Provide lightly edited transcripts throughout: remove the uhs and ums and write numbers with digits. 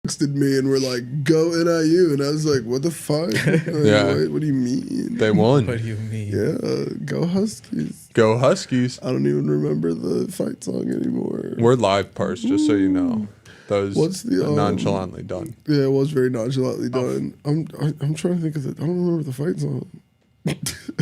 texted me and were like, "Go NIU," and I was like, "What the fuck? Like, Yeah. what do you mean? They won. What do you mean? Yeah, go Huskies." Go Huskies. I don't even remember the fight song anymore. We're live parts, just so you know. Those What's the nonchalantly done. Yeah, it was very nonchalantly done. I'm trying to think of it. I don't remember the fight song.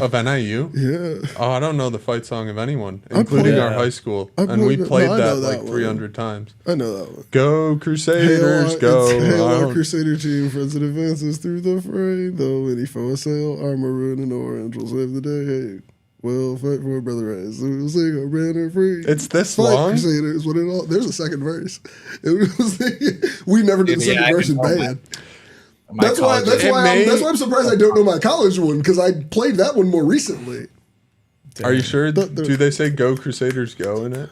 Of NIU? Yeah. Oh, I don't know the fight song of anyone, including our high school. And we played that like 300 times. I know that one. Go Crusaders, go. Hail our Crusader team, friends that advances through the fray. Though any foe assail, our maroon and orange will save the day. Hey, we'll fight for brother race. We'll sing our banner free. It's this Fight long? Crusaders, what it all. There's a second verse. It was, we never did the second verse in band. That's why I'm surprised I don't know my college one, because I played that one more recently. Are you sure? Do they say "Go Crusaders, go" in it?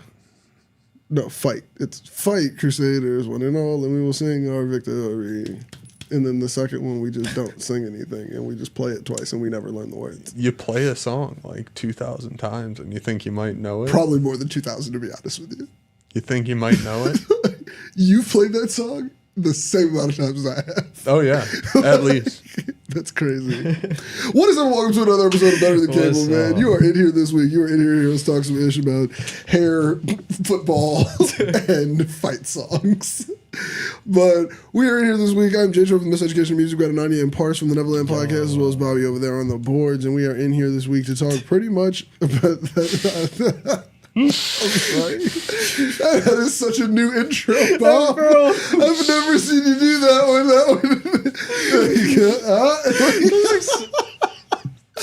No, fight. It's fight Crusaders, one and all, and we will sing our victory. And then the second one, we just don't sing anything, and we just play it twice, and we never learn the words. You play a song like 2,000 times, and you think you might know it? Probably more than 2,000, to be honest with you. You think you might know it? You played that song the same amount of times as I have. Oh, yeah. At least. That's crazy. What is up? Welcome to another episode of Better Than Cable, man. You are in here this week. You are in here to hear us talk some ish about hair, football, and fight songs. But we are in here this week. I'm J-Treb from Miseducation Music. We've got Ananya and Parse from the Nevaland podcast, as well as Bobby over there on the boards. And we are in here this week to talk pretty much about that. I'm sorry. That is such a new intro, Bob. Bro. I've never seen you do that one.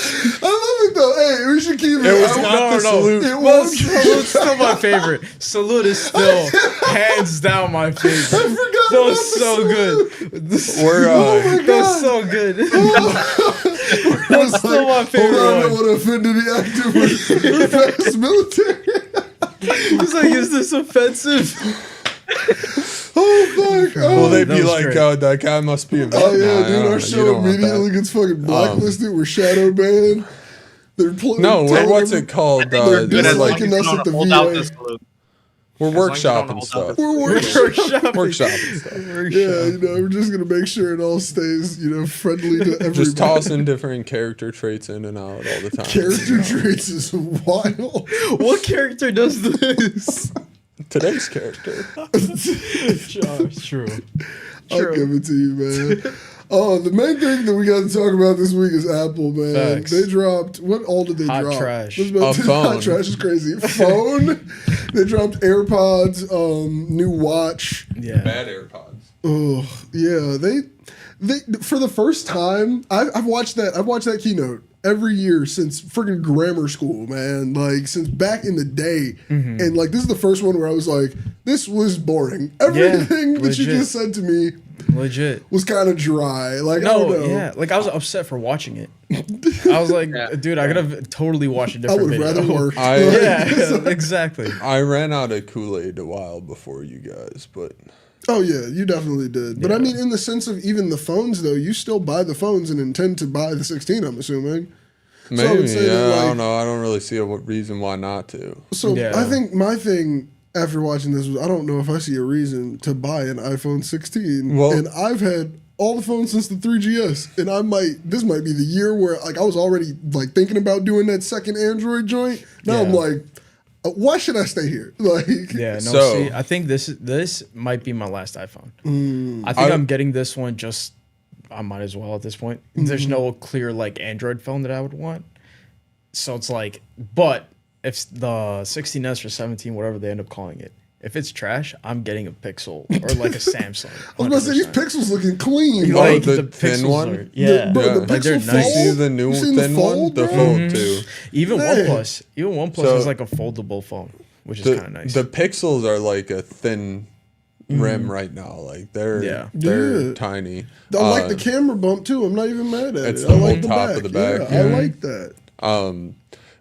I love it though. Hey, we should keep it. It was not the salute. It Well, was. Salute's still my favorite. Salute is still hands down my favorite. I forgot That about was the so salute. good. We're, That was so good. That's still my favorite Hold on, I don't one. want to offend any active U.S. military. He's like, is this offensive? Oh fuck! Will they that be was like, great. oh, that guy must be a vet? Oh yeah, Nah, dude, our you show don't want immediately that. gets fucking blacklisted. We're shadow banned. They're No, what's it called? They're They're disliking like, us at the hold out VA. this salute. we're As long as you don't workshopping hold out stuff. this- We're working. Workshopping stuff. Yeah, you know, we're just gonna make sure it all stays, you know, friendly to everybody. Just tossing different character traits in and out all the time. Character traits is wild. What character does this? Today's character. True. I'll give it to you, man. Oh, the main thing that we got to talk about this week is Apple, man. Facts. They dropped, what all did they Hot drop? trash. What's about A phone. Hot trash is crazy. Phone. They dropped AirPods, new watch. Yeah. Bad AirPods. Oh, yeah. They for the first time, I've watched that keynote every year since freaking grammar school, man. Like since back in the day, and like this is the first one where I was like, this was boring. Everything that you legit. just said to me Legit. was kind of dry. Like I don't No, know. yeah. Like I was upset for watching it. I was like, dude, I could have totally watched a I different would have video. rather worked. Yeah, exactly. I ran out of Kool-Aid a while before you guys, but Oh yeah, you definitely did. But I mean, in the sense of even the phones, though, you still buy the phones and intend to buy the 16. I'm assuming. So I would maybe, say yeah, that, I like- don't know. I don't really see a reason why not to. So Yeah. I think my thing after watching this was I don't know if I see a reason to buy an iPhone 16. Well- and I've had all the phones since the 3GS, and this might be the year where like I was already like thinking about doing that second Android joint. Now I'm Yeah. like, why should I stay here? Like, Yeah, no, So- see, I think this might be my last iPhone. I think I'm getting this one just, I might as well at this point. There's no clear like Android phone that I would want. So it's like, but if the 16S or 17, whatever they end up calling it, if it's trash, I'm getting a Pixel or like a Samsung. I was about to say these 100%. pixels looking clean. Oh, Like the the thin Pixels one? are- yeah. Bro, the Like they're Pixel nice. Fold? See the new You seen thin the one? Fold, The bro? Fold too. Even Man. OnePlus So- has like a foldable phone, which is The, kind of nice. the Pixels are like a thin rim right now. Like they're Yeah. tiny. I like the camera bump too. I'm not even mad at It's it. the I whole like the top back. of the back, Yeah, I yeah. like that.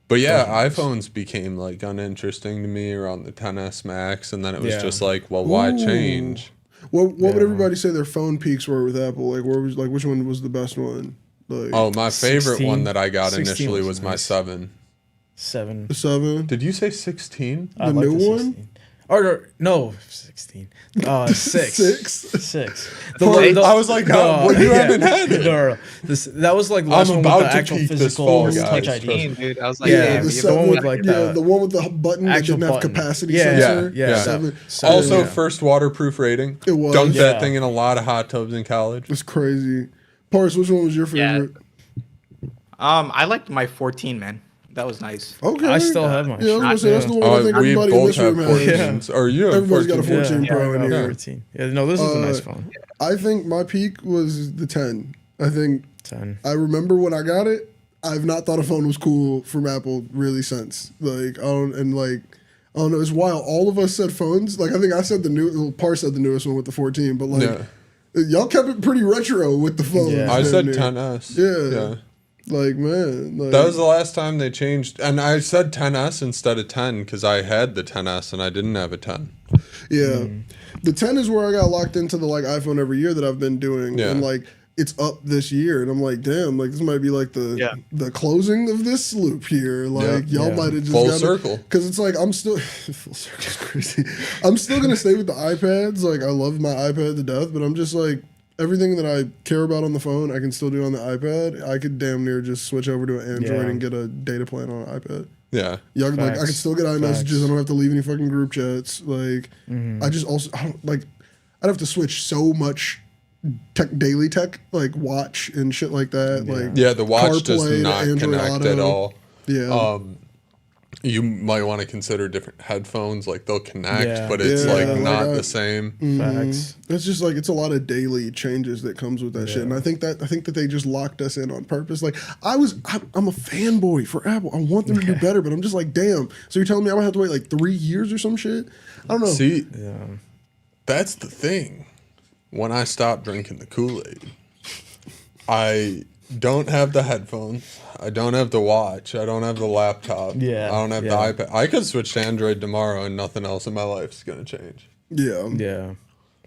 But yeah, iPhones became like uninteresting to me around the 10s Max, and then it was Yeah. just like, well, why Ooh. change? What would everybody say their phone peaks were with Apple? Like where was like which one was the best one? Like Oh, my favorite 16 one that I got 16 initially was was my nice. 7. 7. the 7. Did you say 16? I The like new the one? 16. Or no, 16. 6. 6. I was like, what you haven't had it. No. That was like last one with about the to actual peak this physical fall, touch guys. ID. Dude, I was like, Yeah, the the one with like the one with the button that actual didn't have button. capacity Yeah, sensor. yeah. Seven. Also, Yeah. first waterproof rating. It was. Dunked that Yeah. thing in a lot of hot tubs in college. It's crazy. Paris, which one was your favorite? I liked my 14, man. That was nice. Okay. I still have mine. Yeah, I was gonna say that's the one I think We everybody in both this room have has. 14s. Or you have Everybody's got a 14. 14 Yeah, Pro in I got here. 14. Yeah, no, this is a nice phone. I think my peak was the 10. I think 10. I remember when I got it. I've not thought a phone was cool from Apple really since. I don't know. It's wild. All of us said phones. Like I think I said Par said the newest one with the 14, but y'all kept it pretty retro with the phones. Yeah. I said damn near. 10S. Yeah. Like man, That was the last time they changed. And I said 10S instead of 10 because I had the 10S and I didn't have a 10. Yeah. The 10 is where I got locked into the like iPhone every year that I've been doing. Yeah. And like it's up this year. And I'm like, damn, like this might be like the closing of this loop here. Like y'all might have just Full gotta, circle. Because it's like I'm still full circle's crazy. I'm still gonna stay with the iPads. Like I love my iPad to death, but I'm just like everything that I care about on the phone, I can still do on the iPad. I could damn near just switch over to an Android and get a data plan on an iPad. Yeah. Yeah, like I can still get iMessages. I don't have to leave any fucking group chats. Like I don't like I'd have to switch so much daily tech, like watch and shit like that. Like the watch does CarPlay to not Android connect Auto. at all. Yeah. You might want to consider different headphones. Like they'll connect, but it's Yeah, like like not the same. Facts. It's just like it's a lot of daily changes that comes with that shit, and I think that they just locked us in on purpose. Like I'm a fanboy for Apple. I want them to do better, but I'm just like, damn. So you're telling me I'm gonna have to wait like 3 years or some shit? I don't know. See, that's the thing. When I stopped drinking the Kool-Aid, I don't have the headphones. I don't have the watch. I don't have the laptop. Yeah, I don't have the iPad. I could switch to Android tomorrow and nothing else in my life is going to change. Yeah. Yeah.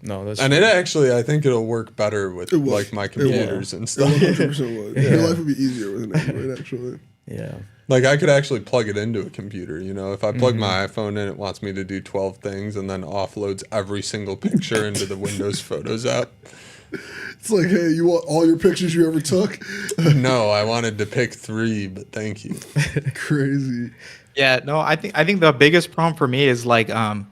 No, that's And it actually, I think it'll work better with like my computers and It stuff. 100% would. Your life would be easier with an Android, actually. yeah. Like I could actually plug it into a computer, you know. If I plug my iPhone in, it wants me to do 12 things and then offloads every single picture into the Windows Photos app. It's like, hey, you want all your pictures you ever took? No, I wanted to pick 3, but thank you. Crazy. Yeah, no, I think the biggest problem for me is like I'm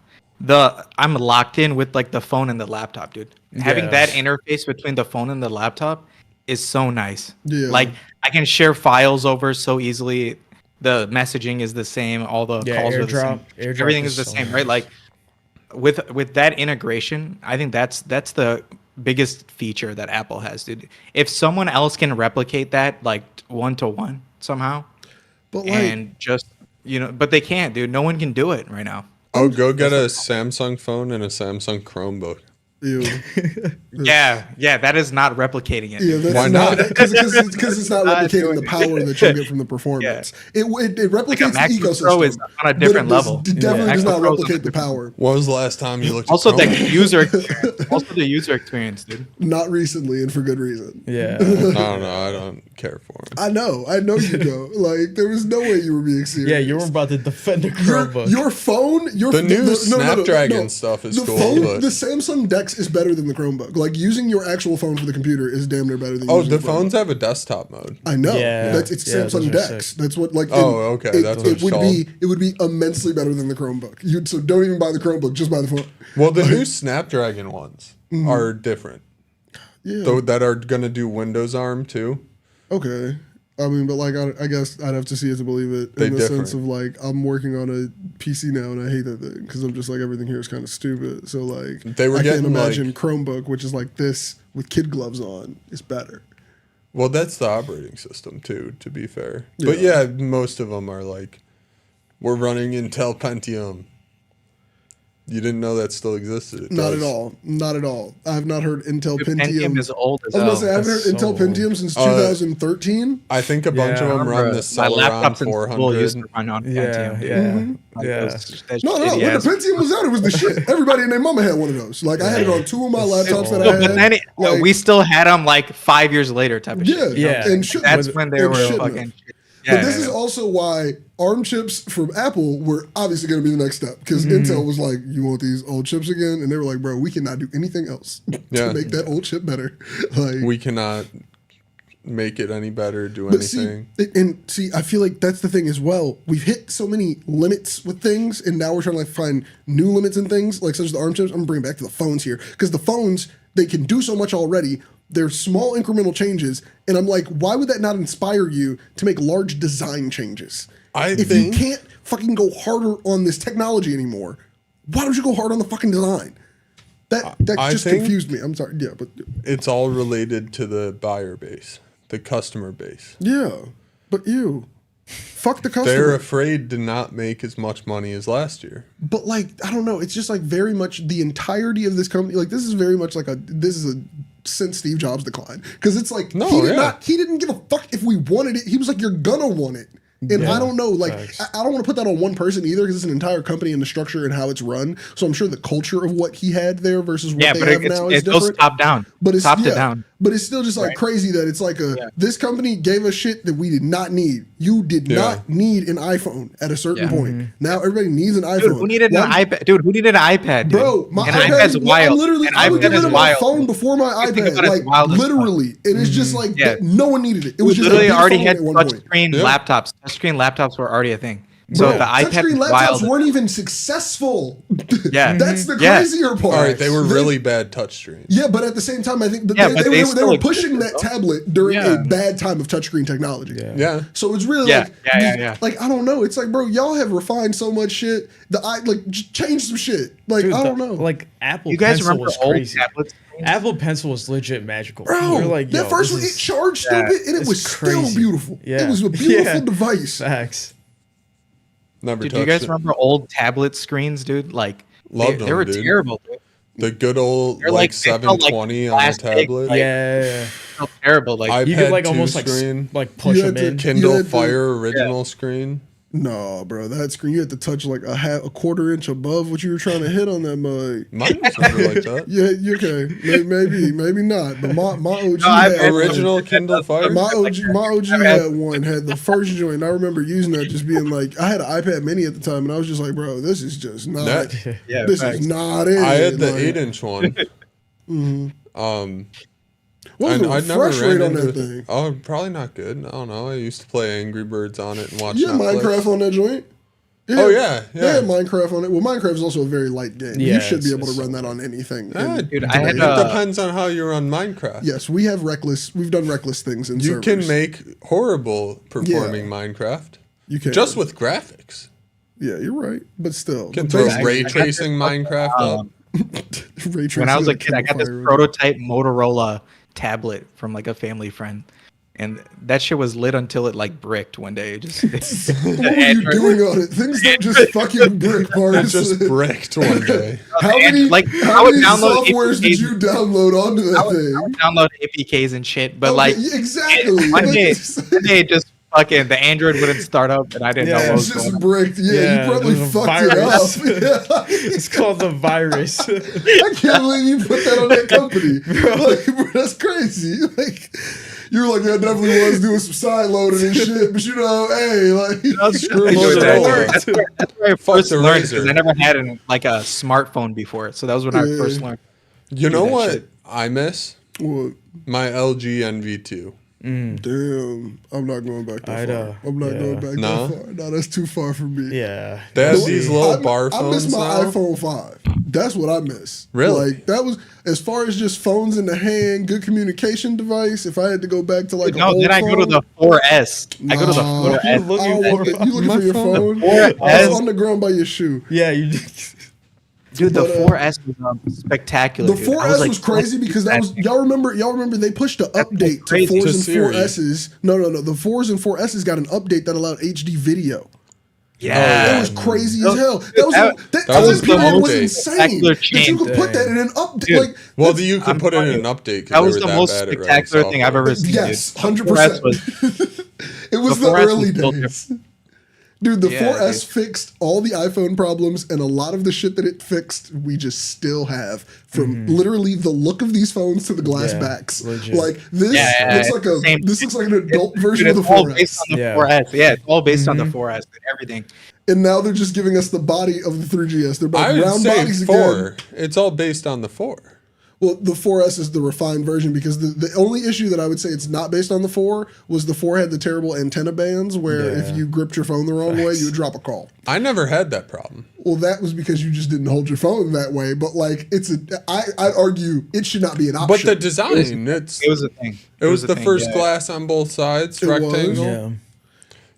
locked in with like the phone and the laptop, dude. Having that interface between the phone and the laptop is so nice. Yeah. Like I can share files over so easily. The messaging is the same. All the calls are the same. AirDrop Everything is the so same, nice. right? Like with that integration, I think that's the biggest feature that Apple has, dude. If someone else can replicate that like 1-to-1 somehow, But like, and just but they can't, dude. No one can do it right now. Oh, go get a Samsung phone and a Samsung Chromebook. ew. Yeah, that is not replicating it. Yeah, that's Why not? Because it's not replicating the power that you'll get from the performance. It replicates the MacBook ecosystem. Pro is on a different but level. It definitely does MacBook not Pro is on a replicate the different power. When was the last time you looked Also, at the Chromebook? user experience. Also, the user experience, dude. Not recently, and for good reason. Yeah. I don't know. I don't care for it. I know you don't. Like, there was no way you were being serious. Yeah, you were about to defend the Chromebook. Your phone, The new Snapdragon stuff is the cool, phone, but- the Samsung Dex is better than the Chromebook. Like using your actual phone for the computer is damn near better than. Oh, using the Chromebook. phones have a desktop mode. I know. Yeah. It's Yeah, Samsung those are Dex. sick. That's what like. Oh, okay, that's what it's called. It would be immensely better than the Chromebook. So don't even buy the Chromebook. Just buy the phone. Well, the new Snapdragon ones are different. Yeah. Though that are gonna do Windows ARM too. Okay. I mean, but like, I guess I'd have to see it to believe it. They In the different. sense of like, I'm working on a PC now, and I hate that thing because I'm just like everything here is kind of stupid. So like, They were I can't getting, imagine like- Chromebook, which is like this with kid gloves on, is better. Well, that's the operating system too, to be fair. But yeah, most of them are like, we're running Intel Pentium. You didn't know that still existed. It Not does. at all. Not at all. I have not heard Intel Dude, Pentium. is old as I was hell. gonna say I haven't heard That's Intel so Pentium since 2013. I think a bunch Yeah, of I them I run remember the my Celeron laptops in school 400. used to run on Yeah, Pentium. yeah, Mm-hmm. yeah. No, when the Pentium was out, it was the shit. Everybody and their mama had one of those. Like I had it on 2 of my laptops that I No, had. but then like, we still had them like 5 years later type of yeah, shit. Yeah. and shit. That's when they and were shit fucking enough. shit. But this is also why ARM chips from Apple were obviously going to be the next step because Intel was like, "You want these old chips again?" And they were like, "Bro, we cannot do anything else to make that old chip better. Like, we cannot make it any better, do anything." See, I feel like that's the thing as well. We've hit so many limits with things, and now we're trying to like find new limits in things, like such as the ARM chips. I'm gonna bring it back to the phones here because the phones they can do so much already. They're small incremental changes, and I'm like, why would that not inspire you to make large design changes? If you can't fucking go harder on this technology anymore, why don't you go hard on the fucking design? That just confused me. I'm sorry. Yeah, but it's all related to the buyer base, the customer base. Yeah, but fuck the customer. They're afraid to not make as much money as last year. But like, I don't know. It's just like very much the entirety of this company. Like this is very much like this is a since Steve Jobs declined because it's like he didn't give a fuck if we wanted it. He was like, you're gonna want it. And I don't know, like, I don't want to put that on one person either because it's an entire company and the structure and how it's run. So I'm sure the culture of what he had there versus what they have now is different. It goes top down. But it's top to down. But it's still just like crazy that it's like this company gave us shit that we did not need. You did not need an iPhone at a certain point. Now everybody needs an iPhone. Dude, who needed an iPad? Dude, who needed an iPad? Dude? Bro, my iPad's wild. I would give them my phone before my iPad. Like literally. And it's just like no one needed it. It was just literally already had touchscreen laptops. Touchscreen laptops were already a thing. So the iPad touchscreen laptops weren't even successful. Yeah, that's the crazier part. All right, they were really bad touchscreens. Yeah, but at the same time, I think they were pushing that tablet during a bad time of touchscreen technology. Yeah. So it's really like I don't know. It's like, bro, y'all have refined so much shit. Just change some shit. Like I don't know. Like Apple. You guys Pencil remember was old crazy. tablets? Apple Pencil was legit magical. Bro, like, that first one, it charged stupid, and it was still beautiful. Yeah. It was a beautiful device. Facts. Never do you guys remember old tablet screens, dude? Like, they were terrible, dude. The good old like 720 on the tablet. Yeah. Terrible. Like iPad you could like almost screen. like push them in. Kindle Fire original screen. No, bro, that screen you had to touch like a quarter inch above what you were trying to hit on that mug. Mine was never like that. Yeah, you okay? Maybe not. But my OG had original Kindle Fire. My OG had one. Had the first joint. I remember using that, just being like, I had an iPad Mini at the time, and I was just like, bro, this is just not. This is not it. I had the 8-inch one. What was the refresh rate on that thing? Oh, probably not good. I don't know. I used to play Angry Birds on it and watch. You had Minecraft on that joint? Oh yeah. They had Minecraft on it. Well, Minecraft is also a very light game. Yeah, you should be able to run that on anything. Dude, it depends on how you run Minecraft. Yes, we've done reckless things in You servers. can make horrible performing Minecraft. You can just with graphics. Yeah, you're right, but still, You can throw ray tracing Minecraft up. Ray tracing when I was a kid, I got this prototype Motorola tablet from like a family friend, and that shit was lit until it like bricked one day. What were you doing on it? Things don't just fucking brick, parts. It just bricked one day. How many softwares did you download onto that thing? I would download APKs and shit, but exactly. One day just fucking the Android wouldn't start up, and I didn't know what was going on. It's just bricked. Yeah, you probably fucked it up. It's called the virus. I can't believe you put that on that company. Bro, that's crazy. Like, you were like, I definitely was doing some side loading and shit, but hey, like, screw Motorola. That's where I first learned, because I never had a smartphone before, so that was when I first learned. You know what I miss? What? My LG NV2. Damn, I'm not going back that far. I'm not going back that far. No, that's too far for me. Yeah. They have these little bar phones. I miss my now. iPhone 5. That's what I miss. Really? Like, that was, as far as just phones in the hand, good communication device, if I had to go back to like an old phone. I go to the 4S. I go to the 4S. You looking for your phone? 4S. On the ground by your shoe. Yeah, you Dude, the 4S was spectacular. The 4S was crazy because that was y'all remember they pushed an update to 4s and 4Ss. No. The 4s and 4Ss got an update that allowed HD video. Yeah, that was crazy as hell. That time period was insane. That you could put that in an update. Dude, you could put it in an update. That was the most spectacular thing I've ever seen. Yes, 100%. It was the early days. Dude, the Yeah, 4S fixed all the iPhone problems, and a lot of the shit that it fixed, we just still have. From literally the look of these phones to the glass backs. legit. Like this looks like an adult version Dude, of the it's all based 4S. on the Yeah. 4S. Yeah, it's all based on the 4S and everything. And now they're just giving us the body of the 3GS. They're I both would round say bodies 4. again. It's all based on the 4. Well, the 4S is the refined version because the only issue that I would say it's not based on the 4 was the 4 had the terrible antenna bands where if you gripped your phone the wrong way, you would drop a call. I never had that problem. Well, that was because you just didn't hold your phone that way. But like, I'd argue it should not be an option. But the design, It was a thing. it was a the thing, first yeah. glass on both sides, It was. rectangle. Yeah.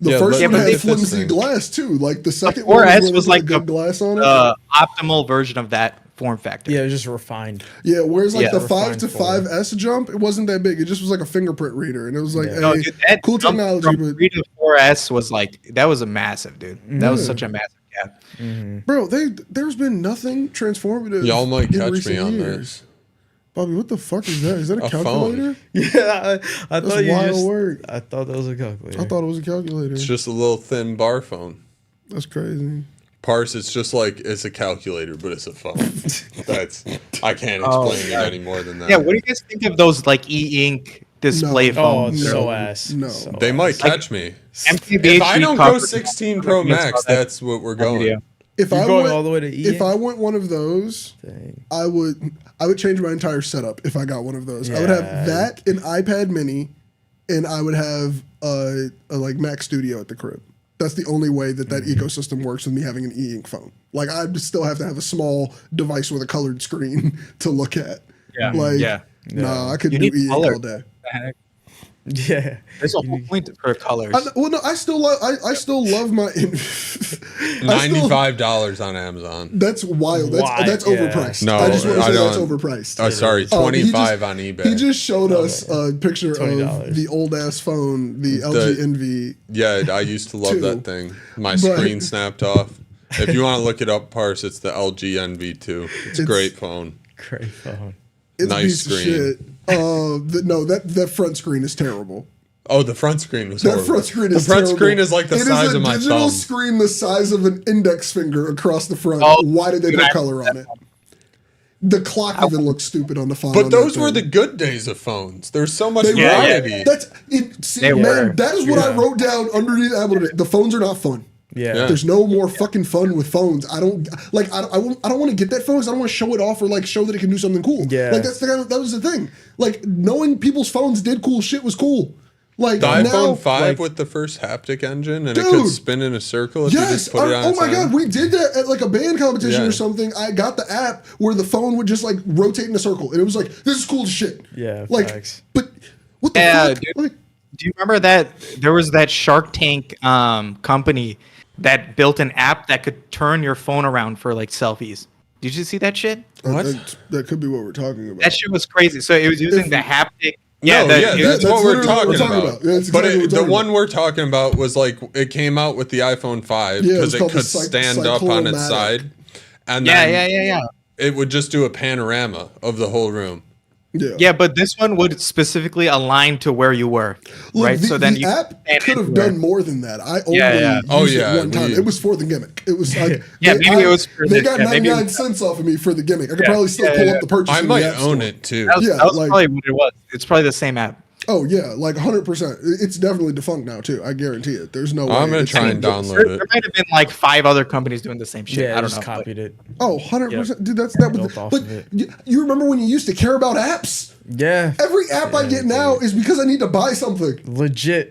The first let one me had get this flimsy thing. glass too. Like the second 4S one where was they like put the good glass on it. the optimal version of that form factor. Yeah, it was just refined. Yeah, whereas like Yeah. the 5 Refined to forward. 5S jump, it wasn't that big. It just was like a fingerprint reader, and it was like, Yeah. hey, No, dude, that cool jump technology, from but 3 to 4S was like that was a massive, dude. That was such a massive gap. bro, there's been nothing transformative. Y'all might in catch me recent on years. this. Bobby, what the fuck is that? Is that a A phone. calculator? Yeah, I That's thought you wild just. work. I thought that was a calculator. I thought it was a calculator. It's just a little thin bar phone. That's crazy. Parse, it's just like it's a calculator, but it's a phone. I can't Oh, explain it any more than that. Yeah, what do you guys think of those like e-ink display No. Oh, phones? so No. ass. No. So They might ass. catch me. MKBHD If I don't go covered- 16 Pro Max, that's what we're going. video. If You're I going went, all the way to E? if I want one of those, Dang. I would change my entire setup if I got one of those. I would Yeah. have that, an iPad Mini, and I would have a like Mac Studio at the crib. That's the only way that ecosystem works with me having an e-ink phone. Like I still have to have a small device with a colored screen to look at. Yeah. Like Yeah. nah, I could You do need e-ink color. all day. Yeah. There's a whole point for colors. Well, no, I still love my. $95 on Amazon. That's wild. Why? That's Yeah. overpriced. No, I just want to I say that's don't. overpriced. Oh, sorry, He 25 just- on eBay. He just showed us a picture of $20. the old ass phone, the LG Envy. Yeah, I used to love Two. that thing. My But- screen snapped off. If you want to look it up, Parse, it's the LG NV2. It's a great phone. Great phone. It's Nice a piece of screen. shit. No, that front screen is terrible. Oh, the front screen was That horrible. front screen is The front terrible. screen is like the size of my It is a digital thumb. screen the size of an index finger across the front. Oh, Why did they dude, put I- color on it? The clock even looks stupid on the font. But on those that were thing. the good days of phones. There's so much They Yeah, yeah. variety. That's it. See, They man, were. that is what I wrote down underneath Apple today. The phones are not fun. Yeah. Yeah. There's no more fucking fun with phones. I don't like. I don't want to get that phone because I don't want to show it off or like show that it can do something cool. Yeah. Like that was the thing. Like knowing people's phones did cool shit was cool. Like The now, iPhone 5 like- with the first haptic engine, and it Dude. could spin in a circle if you Yes. just put it on Oh its my end. god, we did that at like a band competition Yeah. or something. I got the app where the phone would just like rotate in a circle, and it was like, this is cool as shit. Yeah, Like, facts. but what the Yeah, fuck? dude. Like, Do you remember that there was that Shark Tank company that built an app that could turn your phone around for like selfies? Did you see that shit? What? That could be what we're talking about. That shit was crazy. So it was using the haptic. Yeah, that- yeah, it- that's what that's we're literally what talking we're talking about. about. Yeah, that's But exactly what we're the talking one we're talking about was like it came out with the iPhone 5 Yeah, it because was it called the could stand up on its cyclomatic. side, and yeah, then yeah. it would just do a panorama of the whole room. Yeah, but this one would specifically align to where you were, Look, right? the, then the you app stand could have anywhere. done more than that. I only Yeah. used Oh, it yeah, one time. we- It was for the gimmick. It was like Yeah, maybe it was for they the- got yeah, maybe it 99 was- cents off of me for the gimmick. I could Yeah, probably still yeah, pull yeah. up the purchase. I in the might App own Store. it too. That was, Yeah, that was like- probably what it was. It's probably the same app. Oh yeah, like 100%. It's definitely defunct now too. I guarantee it. There's no way. I'm gonna it's try and gonna- download There, it. there might have been like 5 other companies doing the same shit. Yeah, I don't just know. copied it. Oh, 100%. Dude, that's that. Built off But of it. you remember when you used to care about apps? Yeah. Every app I get now is because I need to buy something. Legit.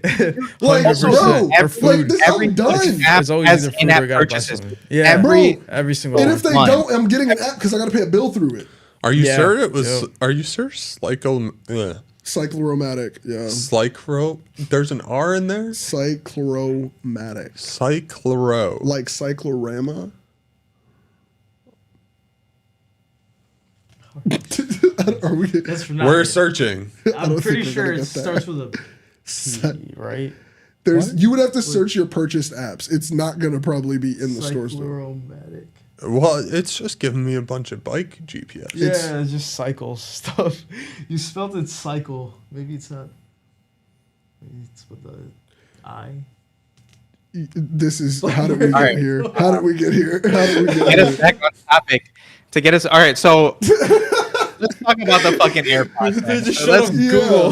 Like, 100%. bro, Or like food. this Every I'm done. fucking app It's always has either food in-app or gotta buy purchases. something. Yeah. Every single And one. if they One. don't, I'm getting an app because I got to pay a bill through it. Are you Yeah. sure it was? Yep. Are you sure? Cycloromatic, yeah. Cyclo. There's an R in there. Cycloromatic. Cycloro. Like cyclorama? Are we? That's not We're it. searching. I I'm don't pretty think we're sure gonna it get that. starts with a Cy- P, right? There's you would have to search your purchased apps. It's not gonna probably be in the store. Cycloromatic. Well, it's just giving me a bunch of bike GPS. Yeah, it's just cycles stuff. You spelled it cycle. Maybe it's not. Maybe it's with the I. This is how did we get right. here? How did we get here? How did we Get get us here? back on topic. To get us, all right. So let's talk about the fucking AirPods. Man. Just So shut let's up, Google.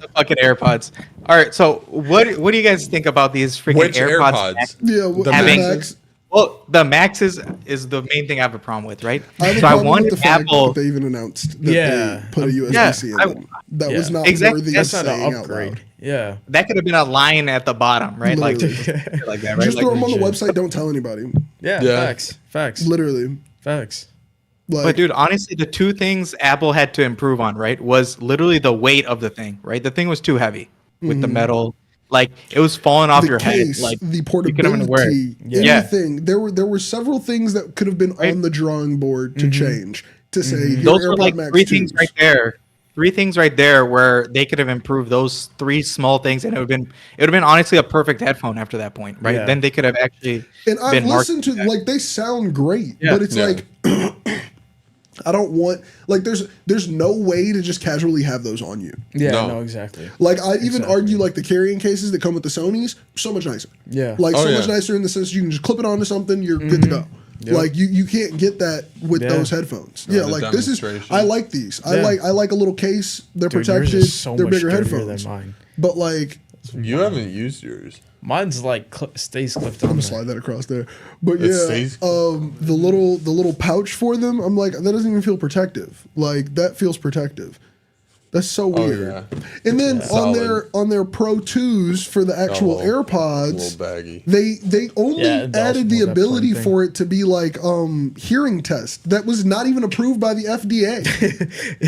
the fucking AirPods. All right. So what do you guys think about these freaking Which AirPods? AirPods? Yeah, well, The Having- Max. Well, the Max is the main thing I have a problem with, right? I have a So I problem with wanted the fact Apple. that they even announced that Yeah. they put a USB-C Yeah, in them. That yeah. was not Exactly. worthy of That's not saying an out upgrade. loud. Yeah. That could have been a line at the bottom, right? Literally. Like that, right? Just Like, throw them on the legit. website. Don't tell anybody. Yeah. Yeah. Facts. Literally. Facts. Like, But dude, honestly, the two things Apple had to improve on, right, was literally the weight of the thing, right? The thing was too heavy with the metal, like it was falling off the your case, head, like the you couldn't even wear it. portability, Yeah. anything. There were several things that could have been Right. on the drawing board to change. To say your Those were AirPod like Max three 2s. things right there. Three things right there where they could have improved those three small things, and it would have been honestly a perfect headphone after that point, right? Yeah. Then they could have actually And I've been listened to marketed like they sound great, Yeah. but it's Yeah. like I don't want like there's no way to just casually have those on you. Yeah. No. No, exactly. Like I even Exactly. argue like the carrying cases that come with the Sonys, so much nicer. Yeah. Like Oh, so yeah. much nicer in the sense you can just clip it onto something, you're good to go. Yep. Like you can't get that with Yeah. those headphones. Yeah, the like this is demonstration. I like these. Yeah. I like a little case. They're Dude, yours protected. is so They're much bigger dirtier headphones. than mine. But like You haven't used yours. Mine's like stays clipped I'm on. gonna there. slide that across there. But It yeah, stays- the little pouch for them, I'm like, that doesn't even feel protective. Like that feels protective. That's so weird. yeah. And then Solid. on their Pro 2s for the actual Oh, AirPods, A little baggy. they only Yeah, it does added the pull that ability plug thing. for it to be like hearing test. That was not even approved by the FDA.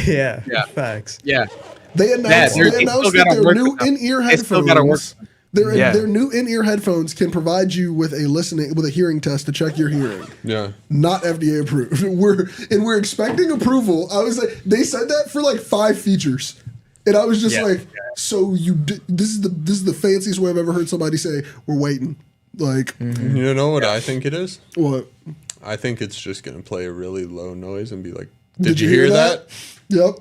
Yeah. Yeah. Facts. Yeah. They announced, they they still announced that gotta their work new with them. in-ear They still gotta work headphones. with Yeah. Their new in-ear headphones can provide you with a hearing test to check your hearing. Yeah. Not FDA approved. We're expecting approval. I was like, they said that for like 5 features, and I was just Yeah. like, so this is the fanciest way I've ever heard somebody say we're waiting. Like You know what I think it is? what? I think it's just gonna play a really low noise and be like, "Did you hear that?" Yep.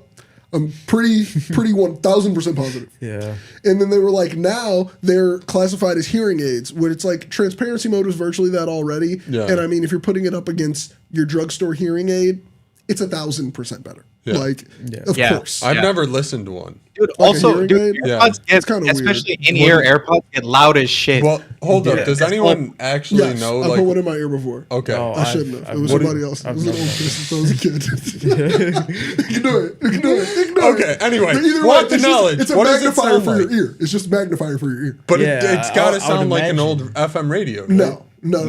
I'm pretty 1000% positive. Yeah. And then they were like, now they're classified as hearing aids, when it's like transparency mode was virtually that already. Yeah. And I mean, if you're putting it up against your drugstore hearing aid, it's 1000% better. Yeah. Like, Yeah. of Yeah. course. I've Yeah. never listened to one. Dude, Like a also, hearing dude, aid? Yeah. AirPods It's get, kinda especially weird. in-ear AirPods get loud as shit. Well, hold up. Yeah. Does anyone actually Yes, know? I Like, put one in my ear before. okay. Oh, I shouldn't have. It was what do somebody you- else. It I've was an never- old kid since I was a kid. Ignore it. Ignore Okay, it. anyway, But either want way, the it's knowledge. It's a What does it magnifier sound for like? your ear. It's just a magnifier for your ear. But Yeah, it's got I to would sound like an imagine. old FM radio. right? No. No?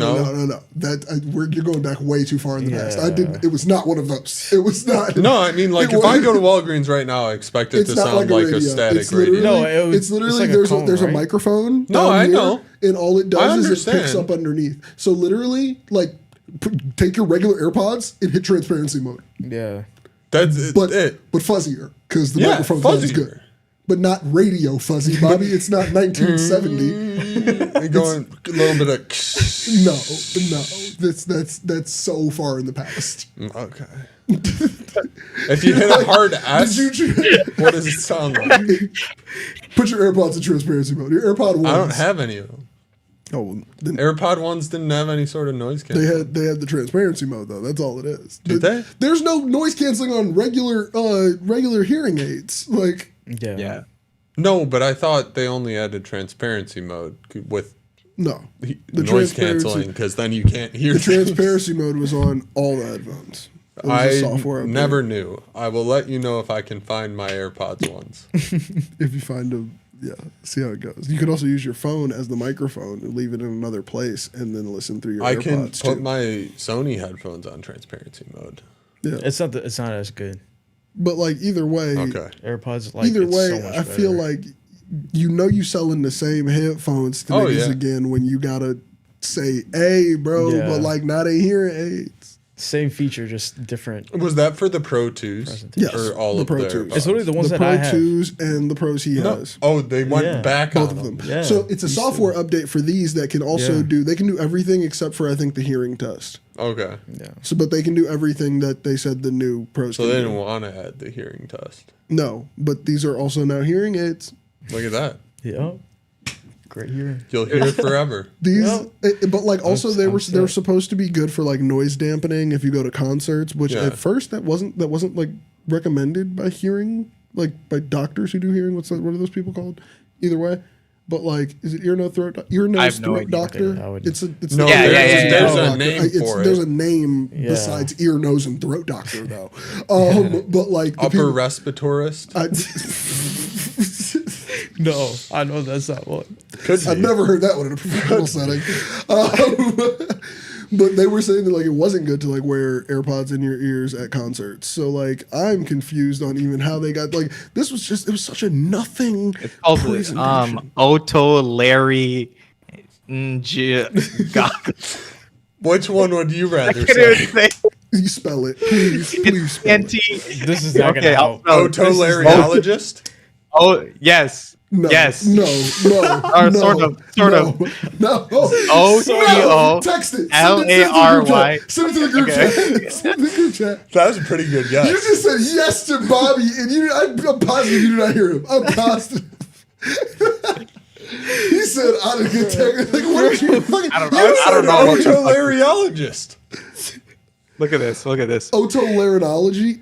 That you're going back way too far in the past. I Yeah. didn't. It was not one of those. It was not. No, I mean, like, It if I was- go to Walgreens right now, I expect it It's to not sound like like a radio. static It's literally, radio. No, it was- it's literally it's like a there's cone, there's a right? microphone. No, down I here, know. and all it I does is it picks understand. up underneath. So literally, like, take your regular AirPods and hit transparency mode, Yeah. That's but it. fuzzier because the Yeah, microphone's not as fuzzier. good. But not radio fuzzy, Bobby. It's not 1970. You're going a little bit of. No. That's so far in the past. Okay. If you hit a hard S, Did you what does it sound like? put your AirPods in transparency mode? Your AirPod ones. I don't have any of them. Oh, well, then AirPod ones didn't have any sort of noise canceling. they had the transparency mode though. That's all it is. Did they? There's no noise canceling on regular hearing aids. Like Yeah. yeah. No, but I thought they only added transparency mode with no, the the noise transparency- canceling because then you can't hear the things. transparency mode was on all the headphones. It was a I software update. never knew. I will let you know if I can find my AirPods ones. If you find them, yeah, see how it goes. You could also use your phone as the microphone and leave it in another place and then listen through your I AirPods can put too. my Sony headphones on transparency mode. Yeah, It's not as good. but like either way, Okay. AirPods like either it's way, so much I feel better. like you selling the same headphones to Oh, niggas yeah. again when you gotta say, "Hey, bro," Yeah. but like not a hearing aids. same feature, just different. Was that for the Pro 2s? Yes, Or all the of Pro their 2s. AirPods? It's literally the ones The that Pro I have. 2s and the Pros he No. has. Oh, they went Yeah. back Both on of them. them. Yeah. So it's a software update for these that can also Yeah. they can do everything except for I think the hearing test. Okay. Yeah. So, but they can do everything that they said the new Pros So can they do. didn't want to add the hearing test. No, but these are also now hearing aids. Look at that. Yeah. great hearing. You'll hear it forever. But like also they were set. supposed to be good for like noise dampening if you go to concerts, which at first that wasn't like recommended by by doctors who do hearing. What are those people called? Either way. But like, is it ear, nose, throat idea. doctor? It's There's a a name for it. There's a name besides ear, nose, and throat doctor though. But like upper respiratorist. No, I know that's not one. I've never heard that one in a professional setting. But they were saying that like it wasn't good to like wear AirPods in your ears at concerts. So like I'm confused on even how they got like it was such a nothing. It's called presentation. otolaryngology. Which one would you rather say? You spell it, please spell it. This is not gonna help. Otolaryngologist? Oh yes. No, Yes. No. Or no, sort of. No. O-T-O Text it. L-A-R-Y. Send it to the group chat. Send it to the group chat. That was a pretty good guess. You just said yes to Bobby, and I'm positive you did not hear him. I'm positive. He said, "I didn't get taken." Like, what are you fucking? I don't know. Otolaryngologist. Look at this. Otolaryngology.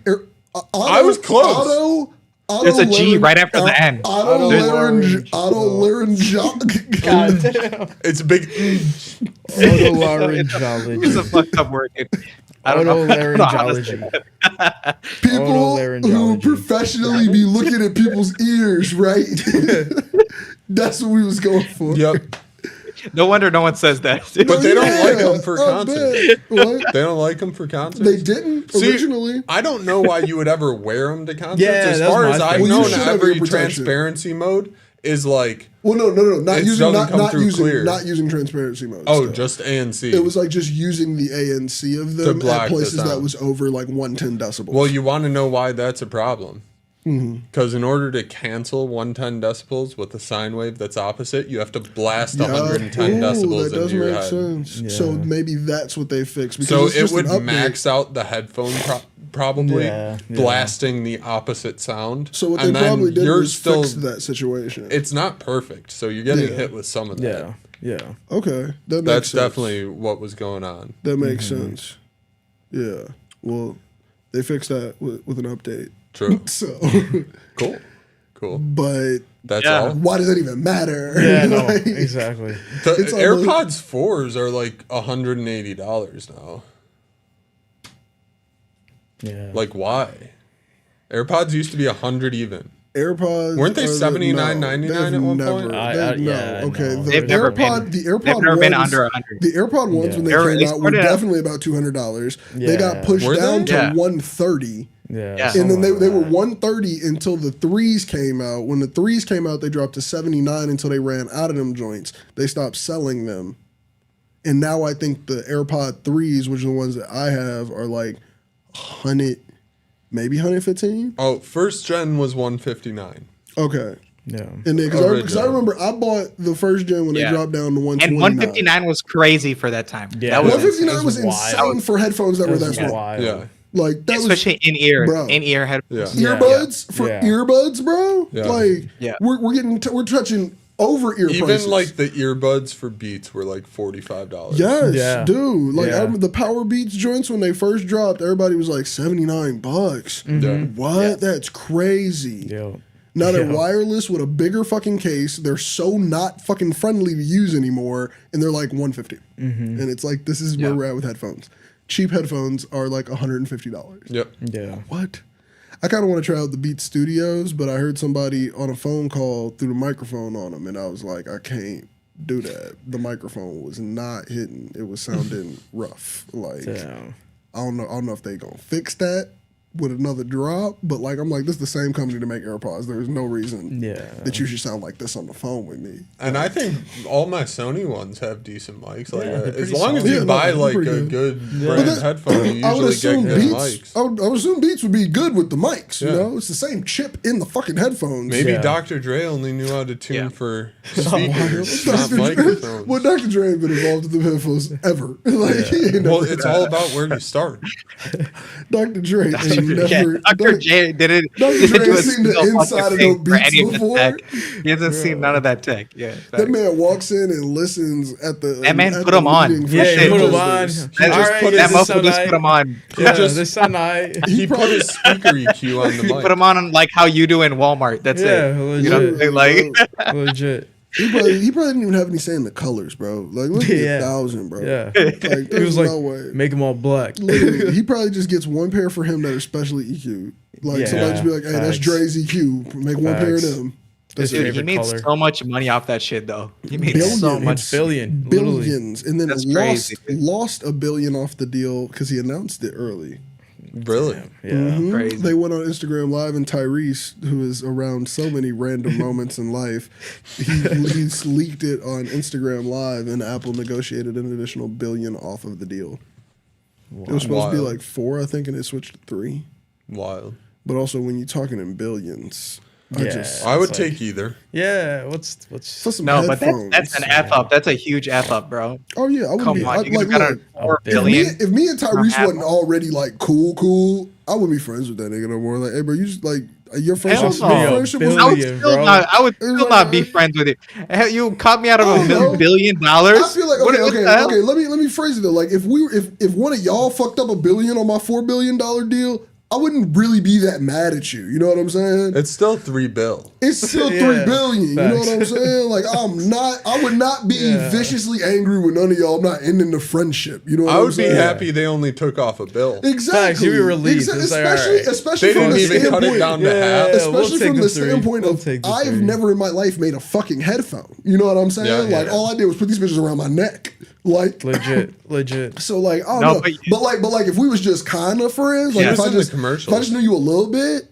I was close. There's a G right after the N. Otolaryngology. God damn. It's a big. It's Otolaryngology. a fucked up word, dude. I don't know. Otolaryngology. People who professionally be looking at people's ears, right? That's what we was going for. Yep. No wonder no one says that. But they don't like them for concerts. What? They don't like them for concerts. They didn't originally. I don't know why you would ever wear them to concerts. Yeah, as that's far my as I've thing. Well, you known, should have every ear protection. transparency mode is like. Well, no, not It using doesn't come through clear. not using transparency mode. Oh, still. just ANC. It was like just using the ANC of them block at the places that sound. was over like 110 decibels. Well, you want to know why that's a problem? Mm-hmm. Because in order to cancel 110 decibels with a sine wave that's opposite, you have to blast 110 decibels that does into your make head. sense. Yeah. So maybe that's what they fixed. Because So it's it just would an update. max out the headphone probably, Yeah, yeah. blasting the opposite sound. So what and they then probably did you're was still, fix that situation. It's not perfect, so you're getting Yeah. hit with some of that. Yeah. Okay, that makes That's sense. definitely what was going on. That makes sense. Yeah. Well, they fixed that with an update. True. So, Cool. but That's Yeah. all. why does that even matter? Yeah, no, Like, exactly. The It's AirPods almost- 4s are like $180 now. Yeah. Like, why? AirPods used to be 100 even. AirPods Weren't they are the- $79.99 they've at one never- point? they've- yeah, I okay. know. The They've never AirPod, been- the AirPod They've never been ones- under 100. The AirPod ones when they They were came out were exported out. definitely about $200. They got Yeah. pushed Were down they? to Yeah. 130. Yeah. Yeah. And then they something were like that. 130 until the threes came out. When the threes came out, they dropped to 79 until they ran out of them joints. They stopped selling them. And now I think the AirPod 3s, which are the ones that I have, are like 100, maybe 115. Oh, first gen was 159. Okay. Yeah. And then, because I Original. remember I bought the first gen when they Yeah. dropped down to 129. And 159 was crazy for that time. Yeah. That was 159 was It was insane wild. for headphones that were that small. wild. Yeah. Like, that was especially in ear Bro. headphones. Yeah. earbuds for Yeah. earbuds, bro. Yeah. Like, Yeah. we're getting we're touching over ear Even prices. like the earbuds for Beats were like $45. Yes, Yeah. dude. Like I Yeah. remember the Power Beats joints when they first dropped, everybody was like $79. Yeah. What? That's crazy. Yo. Now they're Yeah. wireless with a bigger fucking case. They're so not fucking friendly to use anymore, and they're like 150. And it's like this is where Yeah. we're at with headphones. Cheap headphones are like $150. Yep. Yeah. What? I kind of want to try out the Beats Studios, but I heard somebody on a phone call through the microphone on them, and I was like, I can't do that. The microphone was not hitting. It was sounding rough. Like Damn. I don't know if they gonna fix that with another drop, but like I'm like, this is the same company to make AirPods. There is no reason Yeah. that you should sound like this on the phone with me. And I think all my Sony ones have decent mics. Like Yeah, they're as pretty long as solid. you Yeah, buy no, like pretty a good. good brand that- headphone, you I would usually assume get good Beats. mics. I would assume Beats would be good with the mics. You Yeah. know, it's the same chip in the fucking headphones. Maybe Yeah. Dr. Dre only knew how to tune Yeah. for speakers, not Dr. Dre, microphones. what Dr. Dre ain't been involved in the headphones ever. Like, he ain't Well, never, it's all about where you start. Dr. Dre ain't never. Yeah, Dr. J didn't Dr. didn't Dre do a ain't seen the single inside fucking of no thing for beats any of the before. tech. He hasn't seen none of that tech. Yeah, That man walks in and listens at the. That man at put the him on. meeting for Yeah, Shit. he put him just on. this. He just put that his- motherfucker just put him on. Yeah, just- this so nice. He put his speaker EQ on the He mic. put him on like how you do in Walmart. That's Yeah, it. legit. You know what I'm saying? Like, Legit. He probably didn't even have any say in the colors, bro. Like, look at Yeah. 1,000, bro. Yeah. Like, He there's was like, no way. make them all black. Literally, he probably just gets one pair for him that are specially EQ. Like Yeah. somebody just be like, "Hey, that's Facts. Dre's EQ. Make one pair of Facts. them." His That's it. he favorite made color. so much money off that shit, though. He made Billion. so much. It's billion, literally. billions, and then That's lost crazy. lost $1 billion off the deal because he announced it early. Really? Yeah. Mhm. Crazy. They went on Instagram Live, and Tyrese, who is around so many random moments in life, he's leaked it on Instagram Live, and Apple negotiated an additional $1 billion off of the deal. It was supposed to be Wild. like 4, I think, and it switched to 3. Wild. But also, when you're talking in billions, Yeah. I would It's take like- either. Yeah. What's for some No, but headphones. that's an F up. That's a huge F up, bro. Oh yeah, I wouldn't Come be on, you like, got look, a 4 billion. billion. if me and Tyrese Apple. wasn't already like cool, I wouldn't be friends with that nigga no more. Like, hey, bro, you just like your friendship, Hell no. your friendship was Billion. I would Billion, still bro. not. I would It was still like- not be friends with you. Hell, you cut me out of I don't know. $1 billion. I feel like What- okay, what the hell? okay. Let me phrase it though. Like if one of y'all fucked up $1 billion on my $4 billion deal, I wouldn't really be that mad at you. You know what I'm saying? It's still $3 billion. It's still Yeah, $3 billion. You know facts. what I'm saying? Like I would not be Yeah. viciously angry with none of y'all. I'm not ending the friendship. You know what I I'm would be saying? happy they only took off $1 billion. Exactly. Facts, you'd be relieved. It's like, especially, alright. especially They from didn't the even cut it standpoint. down to Yeah. half. we'll Especially take from the the three. standpoint We'll of take the I've three. never in my life made a fucking headphone. You know what I'm saying? Yeah, Like yeah. all I did was put these bitches around my neck. Like Legit. so like I don't No, know. But like if we was just kind of friends, like Yeah. if He I was in the just commercials. if I just knew you a little bit,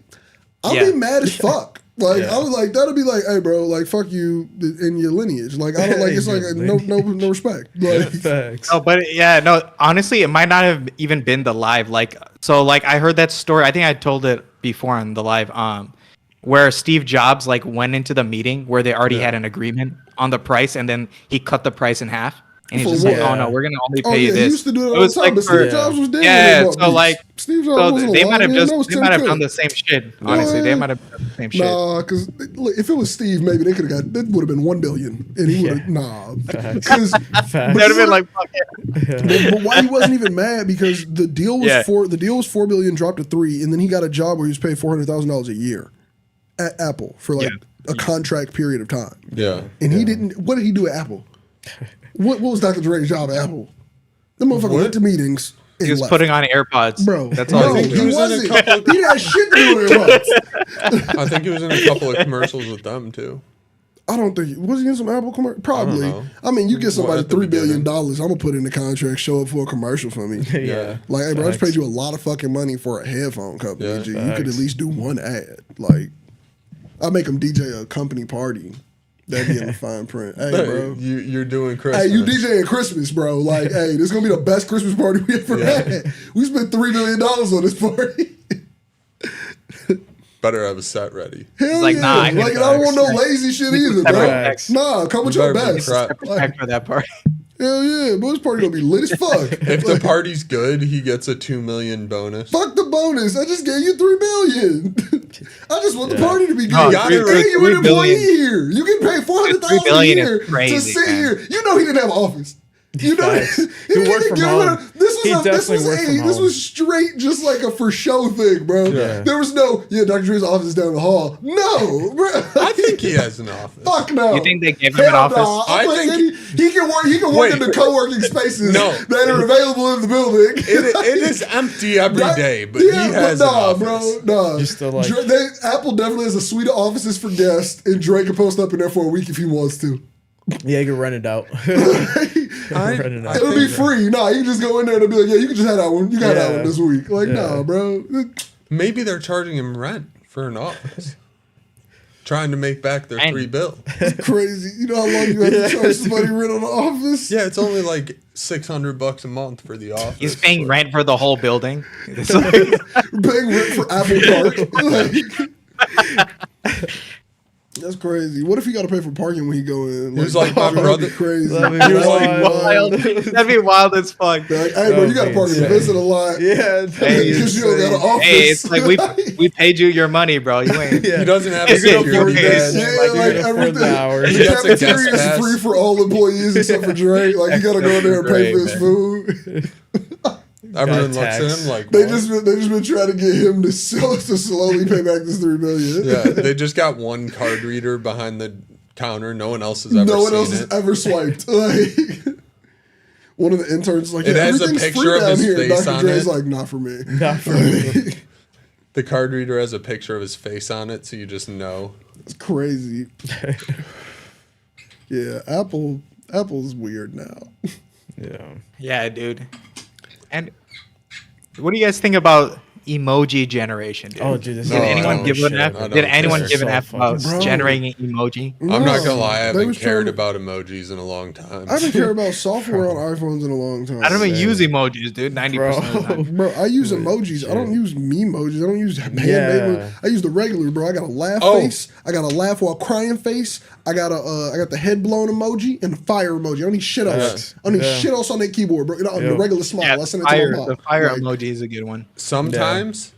I'd Yeah. be mad as fuck. Like Yeah. I was like that'd be like, hey bro, like fuck you in your lineage. Like I don't like it's like In no your no respect. Like Facts. No, but yeah, no. Honestly, it might not have even been the live. Like, so, like, I heard that story. I think I told it before on the live. Where Steve Jobs like went into the meeting where they already had an agreement on the price, and then he cut the price in half, and he's For just like, what? "Oh no, we're gonna only oh pay yeah, you he this." used to do that It all was the time. like But for- Steve Jobs was dead. when yeah, they bought so these. like, Steve Jobs so wasn't they alive, might have man. just That was they Tim might have Cook. done the same shit. Honestly, they might have done the same shit. Nah, because if it was Steve, maybe they could have got that would have been $1 billion, and he would have Yeah. because Facts. That'd have been like, fuck it. but why he wasn't even mad because the deal was Yeah. $4 billion dropped to 3, and then he got a job where he was paid $400,000 a year at Apple for like a contract period of time, Yeah. and he didn't. What did he do at Apple? What was Dr. Dre's job at Apple? The motherfucker went to meetings. And He was left. putting on AirPods, Bro, That's all no, he think was he he was in a wasn't. couple of- He didn't have shit to do with it. I think he was in a couple of commercials with them too. I don't think was he in some Apple commercial? Probably. know. I mean, you get somebody at the $3 billion. beginning. I'm gonna put in the contract, show up for a commercial for me. Yeah. Like, hey, bro, I just Facts. paid you a lot of fucking money for a headphone company. Yeah, G. You could at facts. least do one ad. Like, I make them DJ a company party. That'd be in the fine print. Hey, bro. You're doing Christmas. Hey, you DJing Christmas, bro. Like, hey, this is gonna be the best Christmas party we ever had. We spent $3 million on this party. Better have a set ready. Hell like, yeah. nah, I like, need I don't want no facts. lazy shit either, Separate bro. facts. Nah, come with You your better be best. prepped. Back for that part. Hell yeah, but this party gonna be lit as fuck. If the party's good, he gets a $2 million bonus. Fuck the bonus. I just gave you $3 million. I just want the party to be good. No, And gotta you're an $3 employee billion. here. You get paid $400,000 $3 a billion is year to crazy, sit man. here. You know he didn't have an office. You know Facts. he He worked didn't from get rid home. of- This was He a, this definitely was worked a, from this home. was straight just like a for show thing, bro. Yeah. There was no Dr. Dre's office is down the hall. No, bro. I think he has an office. Fuck no. You think they gave him an Hell office? nah. I I'm like, think- he can work. He can work Wait. in the co-working spaces No. that are available in the building. It is empty every That- day, but yeah, he has an office. Nah. Just to, like- Apple definitely has a suite of offices for guests, and Drake can post up in there for a week if he wants to. Yeah, you can rent it out. Rent it out. It'll be free. Nah, you can just go in there and they'll be like, yeah, you can just have that one. You got that Yeah. one this week. Like, Yeah. nah, bro. Maybe they're charging him rent for an office. Trying to make back their Dang. $3 bill. Crazy. You know how long you have to charge somebody rent on the office? Yeah, it's only like $600 a month for the office. He's paying rent for the whole building. It's like, Paying rent for Apple Park. Like, That's crazy. What if he got to pay for parking when he go in? He was like, my that'd brother. be crazy. That'd be He was like, Wild. That'd be wild as fuck. They're like, hey, bro, you got to park in the Vincent a lot. Yeah. Hey, Because you don't got an office. Hey, it's like we paid you your money, bro. You ain't. Yeah. He doesn't have a You're gonna security afford badge. this. Yeah, Like, like, you're gonna afford everything. the hours. The He gets a guest cafeteria is pass. free for all employees except for Drake. Like, you got to go in there and pay for his food. Everyone Got looks at tax. him like, They what? just been trying to get him to slowly pay back this $3 million. Yeah, they just got one card reader behind the counter. No one else has ever No one seen else it. has ever swiped. Like, one of the interns is like, It yeah, has a everything's picture free of down his here. face Dr. on Dre's it. like, not for me. Not for me. The card reader has a picture of his face on it, so you just know. It's crazy. Yeah, Apple's weird now. Yeah. Yeah, dude. And what do you guys think about emoji generation, dude? Oh, dude, this Did No, anyone I give don't an share. F? I don't Did anyone care. give an So F about fucking- generating emoji? I'm not gonna lie, I They haven't was cared trying- about emojis in a long time. I haven't cared about software on iPhones in a long time. I don't even use emojis, dude. 90% of the time. Bro, I use emojis. I don't use memojis. I don't use handmade Yeah. ones. I use the regular, bro. I got a laugh Oh. face. I got a laugh while crying face. I got the head blown emoji and the fire emoji. I don't need shit else. I don't need Yeah. shit else on that keyboard, bro. You know, the Yep. regular smile. Yeah, I send it to my mom. the fire Like, emoji is a good one. Sometimes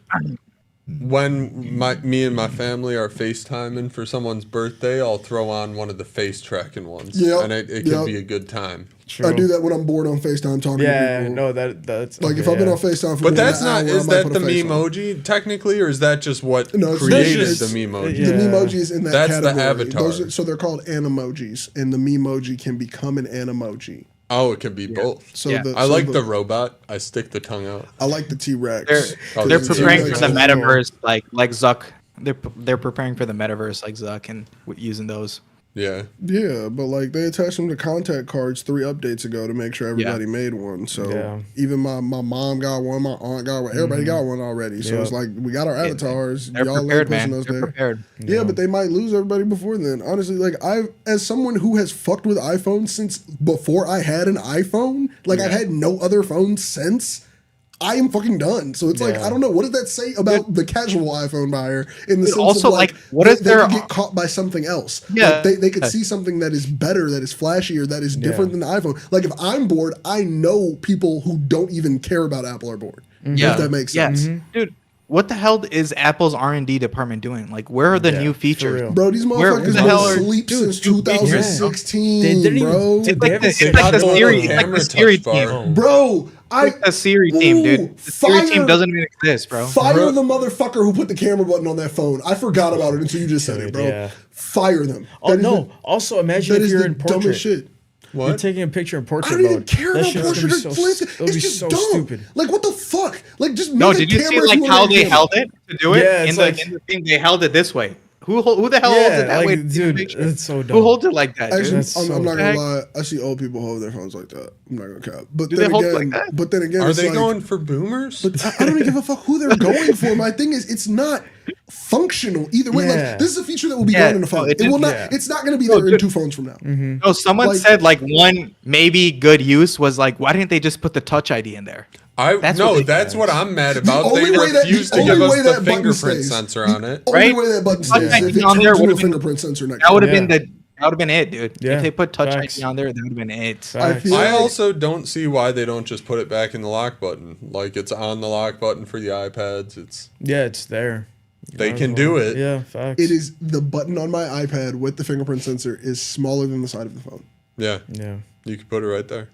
when me and my family are FaceTiming for someone's birthday, I'll throw on one of the face tracking ones. Yep, And it can yep. be a good time. True. I do that when I'm bored on FaceTime talking to Yeah, people. no, that's Like if okay, I've been yeah. on FaceTime for But more that's than an not, hour, is I might that put the a face on. memoji technically, or is that just what No, it's created just- the memoji? Yeah. The memoji is in that That's the category. avatar. So they're called animojis, and the memoji can become an animoji. Oh, it can be both. So Yeah. I like the robot. I stick the tongue out. I like the T-Rex. Oh, They're the preparing T-Rex for the is metaverse, like Zuck. They're preparing for the metaverse, like Zuck, and using those. Yeah. Yeah, but like they attached them to contact cards 3 updates ago to make sure everybody made one. So Yeah. even my mom got one, my aunt got one, everybody got one already. So Yeah. it's like we got our avatars. They're Y'all prepared, pushing man. us They're there. prepared. Yeah, but they might lose everybody before then. Honestly, like as someone who has fucked with iPhones since before I had an iPhone, like I've had no other phone since. I am fucking done. So it's like Yeah. I don't know, what does that say about the casual iPhone buyer in the sense also, of like, like, what they, is they their- could get caught by something else? Yeah. Like, they could see something that is better, that is flashier, that is different than the iPhone. Like if I'm bored, I know people who don't even care about Apple are bored. Yeah, If that makes sense. Yes, dude. What the hell is Apple's R&D department doing? Like, where are the Yeah, new for features? real. Bro, these Where motherfuckers the been hell are- asleep since dude, 2016, They didn't even- bro. Dude, It's They like the, haven't it's figured like the out the Siri, little it's like camera the Siri touch bar. team. Bro, It's the Siri team, dude. The Siri team doesn't even exist, bro. Fire the motherfucker who put the camera button on that phone. I forgot about it until you just said it, Dude, bro. yeah. Fire them. Oh That is no! the- Also, imagine that if is you're the in portrait. dumbest shit. You're What? taking a picture in I portrait don't even mode. care That about shit's gonna portrait be or so landscape. it'll It's be just so dumb. stupid. Like what the fuck? Like just No, make a did you see camera if like wanna how make a they camera. held it to do it? Yeah, in it's the like- in the thing, they held it this way. Who the hell holds it that like, way? dude, Picture? it's so dumb. Who holds it like that? Actually, dude? That's I'm so not bad. gonna lie. I see old people hold their phones like that. I'm not gonna cap. But Do then they hold it again, like that? but then again, Are it's they like, going for boomers? But I don't even give a fuck who they're going for. My thing is, it's not functional either way. Yeah. Like this is a feature that will be Yeah, gone in a phone. no, It will not. yeah. It's not going to be No, there in dude. 2 phones from now. No, someone Like- said like one maybe good use was like, why didn't they just put the Touch ID in there? That's what they- I'm mad about. only They way that- refuse the to give only us way the that button fingerprint stays- sensor on it. Only Right? way that button Touch stays ID if it on turns there into a would've been- fingerprint sensor next. That would have Yeah. been that would have been it, dude. Yeah, If they put Touch facts. ID on there, that would have been it. I Facts. feel I like- also don't see why they don't just put it back in the lock button. Like it's on the lock button for the iPads. Yeah, it's there. They Might as can well. do it. Yeah, facts. It is the button on my iPad with the fingerprint sensor is smaller than the side of the phone. Yeah, Yeah. you can put it right there.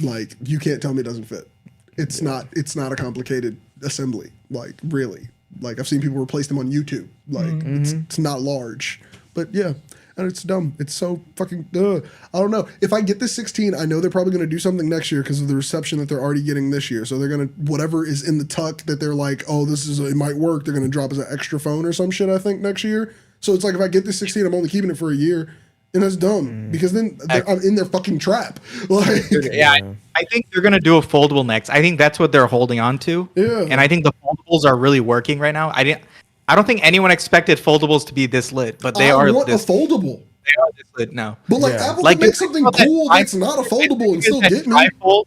Like you can't tell me it doesn't fit. It's not. It's not a complicated assembly. Like really. Like I've seen people replace them on YouTube. Like it's not large. But yeah. And it's dumb. It's so fucking. I don't know. If I get this 16, I know they're probably going to do something next year because of the reception that they're already getting this year. So they're going to whatever is in the tuck that they're like, oh, this is it might work. They're going to drop as an extra phone or some shit. I think next year. So it's like if I get this 16, I'm only keeping it for a year, and that's dumb because then I'm in their fucking trap. Like Yeah, I think they're gonna do a foldable next. I think that's what they're holding on to. Yeah. And I think the foldables are really working right now. I don't think anyone expected foldables to be this lit, but they I are want this. a foldable. They are this lit now. But like Yeah. Apple Like can make it's something about that cool tri- that's not a foldable and That still get me. trifold,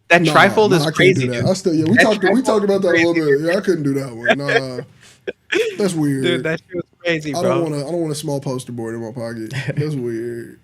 that trifold I is can't crazy, do that. dude. I still we That talked trifold about that a is little crazy. bit. Yeah, I couldn't do that one. Nah. That's weird. Dude, that shit was crazy, I bro. don't want a small poster board in my pocket. That's weird.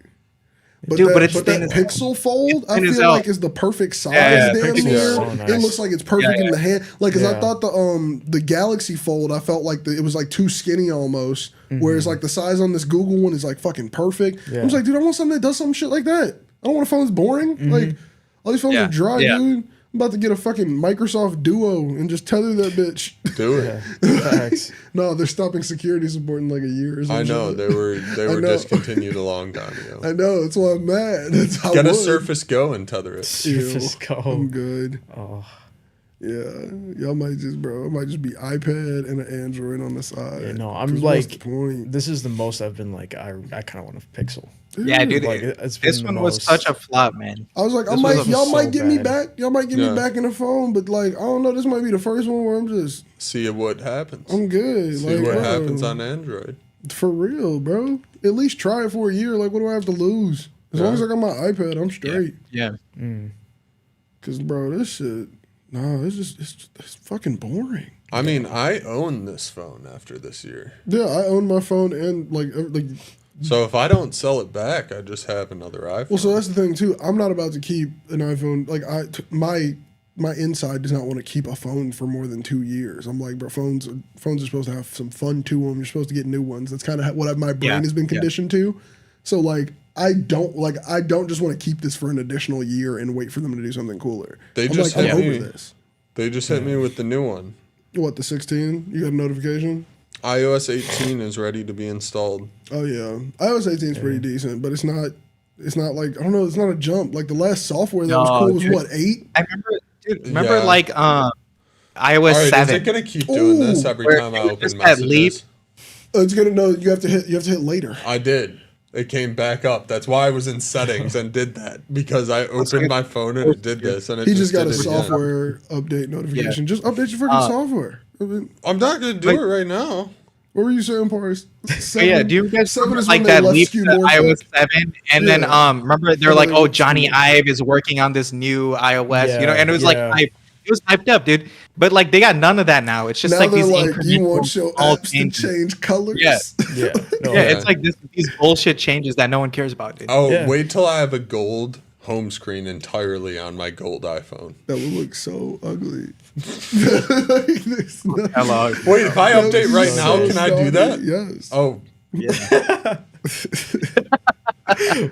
But Dude, that, but it's that thin as hell. pixel fold, I thin as feel hell. like is the perfect size. Yeah, damn pixel near. is so nice. It looks like it's perfect Yeah, in the hand. Like, cause I Yeah. thought the Galaxy Fold, I felt like it was like too skinny almost. Whereas like the size on this Google one is like fucking perfect. Yeah. I was like, dude, I want something that does some shit like that. I don't want a phone that's boring. Like all these phones Yeah, are dry, yeah. dude. I'm about to get a fucking Microsoft Duo and just tether that bitch. Do it. Facts. No, they're stopping security support in like a year or something. I know they were know. discontinued a long time ago. I know. That's why I'm mad. That's how Get I a would. Surface Go and tether it. Surface I'm Go. good. Oh, Yeah, y'all might just, bro. It might just be iPad and an Android on the side. yeah, no, 'Cause I'm what's the like, point? this is the most I've been like, I kind of want a Pixel. Yeah, dude. Like, it's This been the one was most- such a flop, man. I was like, this was y'all so might get me bad. back. Y'all might get me Yeah. back in the phone, but like, I don't know. This might be the first one where I'm just, See what happens. I'm good. See like, what bro, happens on Android. for real, bro. At least try it for a year. Like, what do I have to lose? As long Yeah. as I got my iPad, I'm straight. Yeah. Cause, bro, this shit, no, it's fucking boring. I mean, I own this phone after this year. Yeah, I own my phone and like So if I don't sell it back, I just have another iPhone. well, so that's the thing too. I'm not about to keep an iPhone. Like my inside does not want to keep a phone for more than 2 years. I'm like, bro, phones are supposed to have some fun to them. You're supposed to get new ones. That's kind of what my brain Yeah, has been yeah. conditioned to. So like, I don't just want to keep this for an additional year and wait for them to do something cooler. They I'm just like, I'm hit over me. this. They just hit me with the new one. What, the 16? You got a notification? iOS 18 is ready to be installed. Oh yeah, iOS 18 is pretty decent, but it's not like, I don't know, it's not a jump. Like the last software that was No, cool was dude. what, 8? I remember, Yeah. like iOS All right, is 7. it gonna keep doing this Ooh. every Where time I it was open just that messages? leap. It's gonna know you have to hit later. I did. It came back up. That's why I was in settings and did that because I opened my phone and it did this. And it He just got a did it again. software update notification. Just update your freaking software. I mean, I'm not gonna do Like- it right now. what were you saying, Paris? But yeah, do you guys 7 remember, is like when they that left leap to skeuomorphic. iOS 7? And then Yeah. remember they're And like, then oh, it's Johnny skeuomorphic. Ive is working on this new iOS, Yeah, and it was like yeah. hype. It was hyped up, dude. But like they got none of that now. It's just Now like they're these like, you incremental want your small apps to changes. change colors? Yeah. Yeah. No, Yeah, Yeah. it's like these bullshit changes that no one cares about, dude. Oh, Yeah. wait till I have a gold home screen entirely on my gold iPhone. That would look so ugly. There's no- Hello. Wait, if I that would update be right so now, can I do that? Yes. Oh,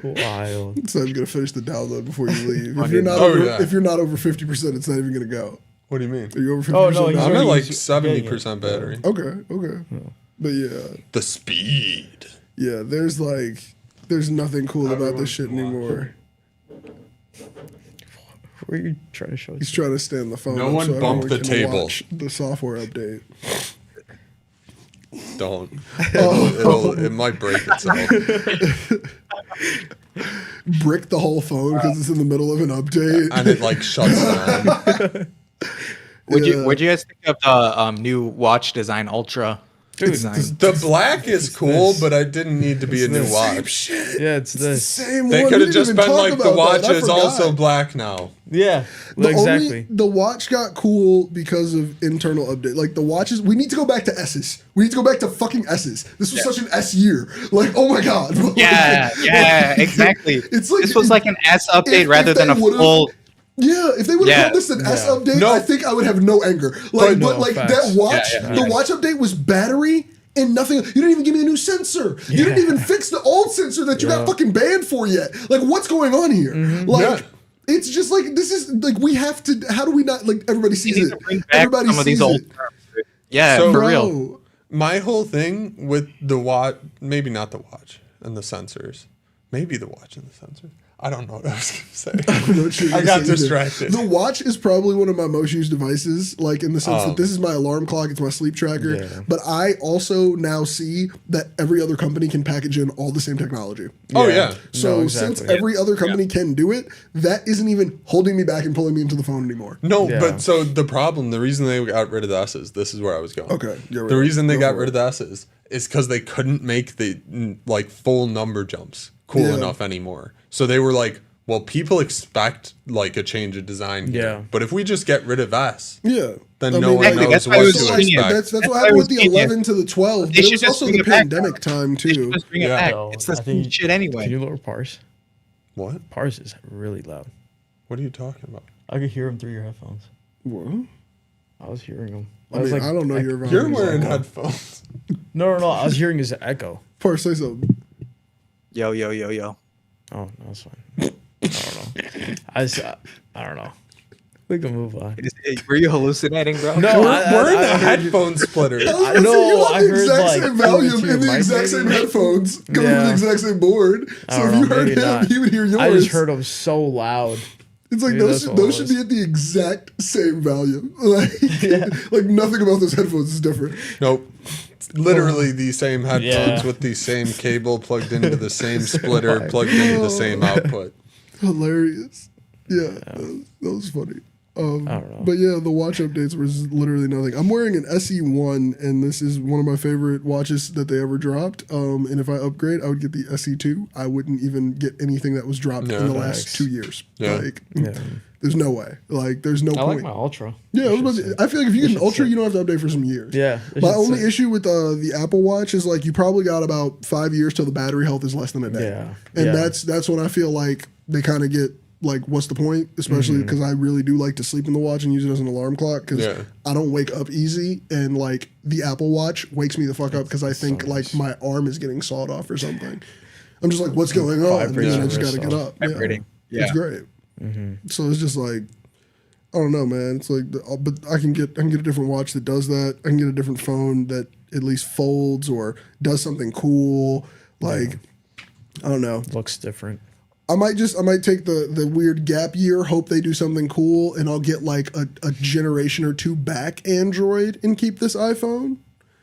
wild. So I'm gonna finish the download before you leave. If Oh, you're not oh, over, yeah. if you're not over 50%, it's not even gonna go. what do you mean? Are you over 50%? Oh, no, I'm already at like getting 70% battery. Okay. But yeah, The speed. yeah. There's nothing cool about this shit anymore. What were you trying to show us? He's trying to stand the phone. No up one so bump everyone the can table. watch the software update. Don't. Oh. It might break itself. Brick the whole phone because it's in the middle of an update. And it like shuts down. What'd you guys think of the new watch design, Ultra design? The black is cool, but I didn't need to be a new Same watch. shit. Yeah, it's this. Same They one. could We have didn't just even been talk like the about watch that. I is forgot. also black now. Yeah, The exactly. the watch got cool because of internal update. Like the watches, we need to go back to S's. We need to go back to fucking S's. This was such an S year. Like, oh my god. Yeah, yeah, exactly. It's like This was like an S update if rather than they a would've- full. Yeah, if they would have Yeah. called this an S Yeah. update, No. I think I would have no anger. Like, No, but like facts. that watch, Yeah, yeah, the yeah. watch update was battery and nothing. You didn't even give me a new sensor. You didn't even fix the old sensor that you got Yeah. fucking banned for yet. Like, what's going on here? Like. Yeah. It's just like this is like we have to. How do we not like everybody You sees need it? to bring back Everybody some of these sees old it. terms. Dude. Yeah, So- for real. Bro, My whole thing with the watch, maybe not the watch and the sensors, maybe the watch and the sensors. I don't know what I was going to say. know what you're I gonna got say either. distracted. The watch is probably one of my most used devices, like in the sense Oh. that this is my alarm clock, it's my sleep tracker. Yeah. But I also now see that every other company can package in all the same technology. Oh, yeah. So No, since exactly. every other company can do it, that isn't even holding me back and pulling me into the phone anymore. No, Yeah. but so the problem, the reason they got rid of the S's, this is where I was going. Okay, you're The right. reason they Go got for rid it. of the S's is because they couldn't make the like full number jumps cool Yeah. enough anymore. So they were like, well, people expect like a change of design here. Yeah. But if we just get rid of S, Yeah. then I no mean, one Exactly, knows that's why what I to was So, saying expect. it. that's That's what why I happened was with the saying it. 11 to the 12. But They it should was just also bring the it back pandemic now. time They should too. just bring it Yeah. back. Yo, It's the I same think- shit anyway. Can you lower Pars? What? Pars is really loud. What are you talking about? I could hear him through your headphones. What? I was hearing him. I mean, I don't know your volume. You're wearing headphones. No. I was hearing his echo. First, say something. Yo. Oh, no, that's fine. I don't know. I don't know. We can move on. Were you hallucinating, bro? No, We're in I a heard you- headphone splitter. I was I gonna say, know, you I have the heard, exact like, same coming volume to your in the mic, exact same maybe? headphones coming from Yeah. the exact same board. I So don't if you know, heard maybe him, not. he would hear yours. I just heard him so loud. It's like maybe those, that's what those it should was. be at the exact same volume. Like nothing about those headphones is different. Nope. It's literally the same headphones Yeah. with the same cable plugged into the same splitter, plugged into the same output. Hilarious. Yeah, that was funny. I don't know. But yeah, the watch updates was literally nothing. I'm wearing an SE1, and this is one of my favorite watches that they ever dropped. And if I upgrade, I would get the SE2. I wouldn't even get anything that was dropped in the last Facts. 2 years. Yeah. Like, Yeah. there's no way. Like, there's no I point. like my Ultra. Yeah, I was about to, I feel like if you get an should Ultra, say- you don't have to update for some years. Yeah. it My should only say- issue with the Apple Watch is like you probably got about 5 years till the battery health is less than a day. Yeah. And Yeah. that's when I feel like they kind of get like, what's the point? Especially Mm-hmm. because I really do like to sleep in the watch and use it as an alarm clock because Yeah. I don't wake up easy. And like the Apple Watch wakes me the fuck up because I think like my arm is getting sawed off or something. I'm just like, what's going on? And Vibrates then I your just got to wrist get off. up. Yeah. Vibrating. It's Yeah. great. So it's just like, I don't know, man. It's like, but I can get a different watch that does that. I can get a different phone that at least folds or does something cool. Like, I don't know. Looks different. I might take the weird gap year, hope they do something cool, and I'll get like a generation or two back Android and keep this iPhone.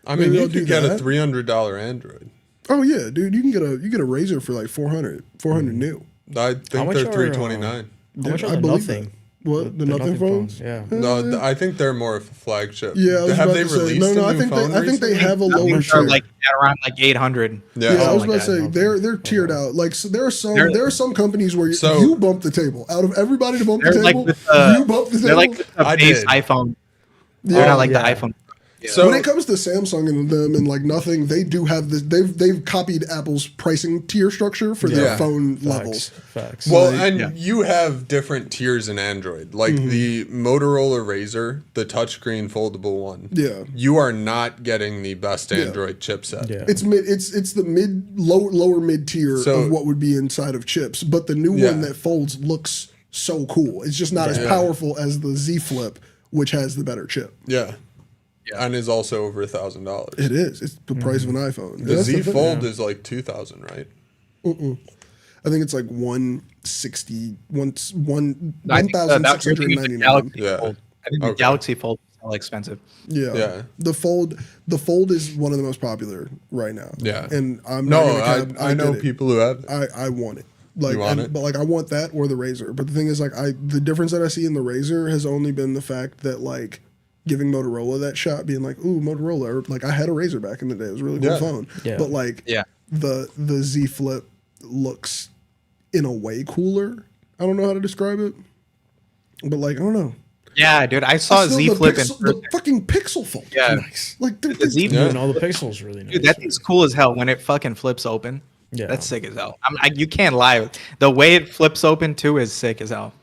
I mean, Maybe you I'll do could get a that. $300 Android. Oh yeah, dude, you get a Razor for like 400 new. I think much they're are, $329. How much Yeah, are I the believe nothing? that. What the nothing phones? Yeah. No, I think they're more of a flagship. Yeah, I was Have about they to say, released no, a I new think phone I think they recently? have a lower Things tier. are like at around like 800. Yeah. Yeah, I was something about like to say that. they're tiered out. Like so there They're- are some companies where So- you bump the table. Out of everybody to bump the They're like table, with the, you bump the they're table. like with the I base did. iPhone. Yeah. They're not like Yeah. the iPhone. So when it comes to Samsung and them and like nothing, they do have this. They've copied Apple's pricing tier structure for their Yeah. phone Facts. levels. Facts. well, like- and yeah. you have different tiers in Android, like the Motorola Razr, the touchscreen foldable one. Yeah. You are not getting the best Android chipset. Yeah. It's mid. It's the lower mid tier So- of what would be inside of chips. But the new Yeah. one that folds looks so cool. It's just not as Yeah. powerful as the Z Flip, which has the better chip. Yeah. And is also over $1,000. It is. It's the price of an iPhone. The That's Z thing. Fold is like 2,000, right? I think it's like 160, I think that you're thinking the 1,699. Galaxy Yeah. Fold. I think the Okay. Galaxy Fold is hella expensive. Yeah. Yeah. The fold is one of the most popular right now. Yeah. And I'm No, not gonna cap, I know get it. people who have it. I want it. Like, You want it? But like I want that or the Razor. But the thing is, like, the difference that I see in the Razor has only been the fact that like giving Motorola that shot, being like, ooh, Motorola. Or, like I had a Razor back in the day. It was a really cool Yeah. phone. Yeah. But like Yeah. the Z Flip looks in a way cooler. I don't know how to describe it. But like I don't know. Yeah, dude. I saw Still, Z the Flip in pixel- person. the fucking Pixel Fold. is Yeah. nice. Like The Z Yeah. And all the pixels really nice. Dude, that thing's cool as hell when it fucking flips open. Yeah. That's sick as hell. You can't lie. The way it flips open too is sick as hell.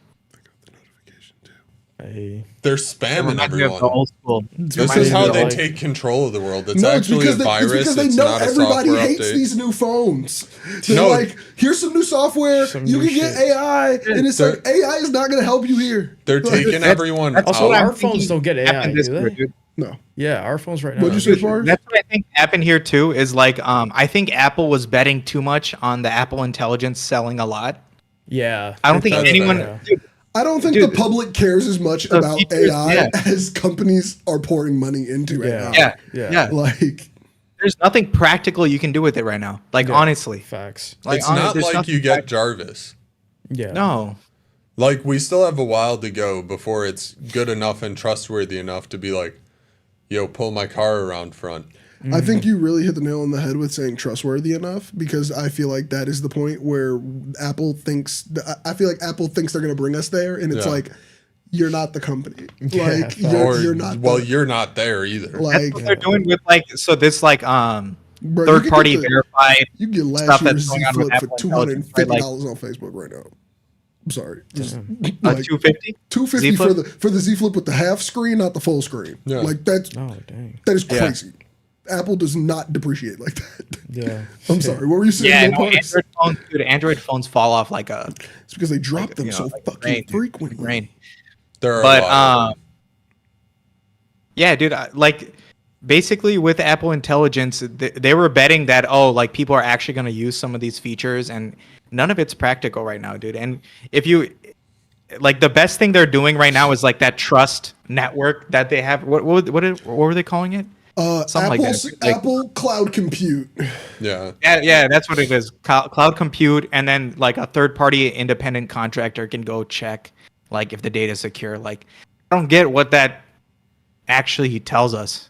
Hey. They're It spamming reminds me of the everyone. old school. This reminds is me how of they like- take control of the world. It's No, actually a virus. it's because they It's know not a everybody software hates update. these new phones. They're No. like, here's some new software. Some You new can get shit. AI, and it's like AI is not going to help you here. They're Like, taking everyone Also, out. our I'm phones thinking don't get AI, happened this do they? year, dude. no. Yeah, our phones right now. What'd you say, Far? That's what I think happened here too. Is like I think Apple was betting too much on the Apple Intelligence selling a lot. Yeah. I don't think That's anyone. fair. Dude, I don't think Dude, the public cares as much the about features, AI yeah. as companies are pouring money into Yeah. AI. yeah, Yeah. yeah, Like, There's nothing practical you can do with it right now. Like honestly, Facts. like It's not there's like nothing you get practical. Jarvis. Yeah. No. Like, we still have a while to go before it's good enough and trustworthy enough to be like, yo, pull my car around front. I think you really hit the nail on the head with saying trustworthy enough, because I feel like that is the point where Apple thinks. I feel like Apple thinks they're going to bring us there, and it's like, you're not the company. Like you're not. Well, you're not there either. Like That's what they're doing with this bro, third party verified You can get last stuff year's that's Z going on with Flip for Apple $250 Intelligence, right? on Facebook right now. I'm sorry. Like, 250. $250 for the Z Flip with the half screen, not the full screen. Yeah. Like that's dang. that is crazy. Apple does not depreciate like that. Yeah. I'm sorry. What were you saying? Yeah, about no, parts? Android phones fall off like a It's because they drop them so like fucking rain, frequently. rain. There are But a lot of yeah, dude, like basically with Apple Intelligence, they were betting that like people are actually going to use some of these features, and none of it's practical right now, dude. And if you like, the best thing they're doing right now is like that trust network that they have. What were they calling it? Something like that. Like, Apple Cloud Compute. yeah, that's what it is. Cloud compute, and then like a third-party independent contractor can go check like if the data is secure. Like, I don't get what that actually tells us.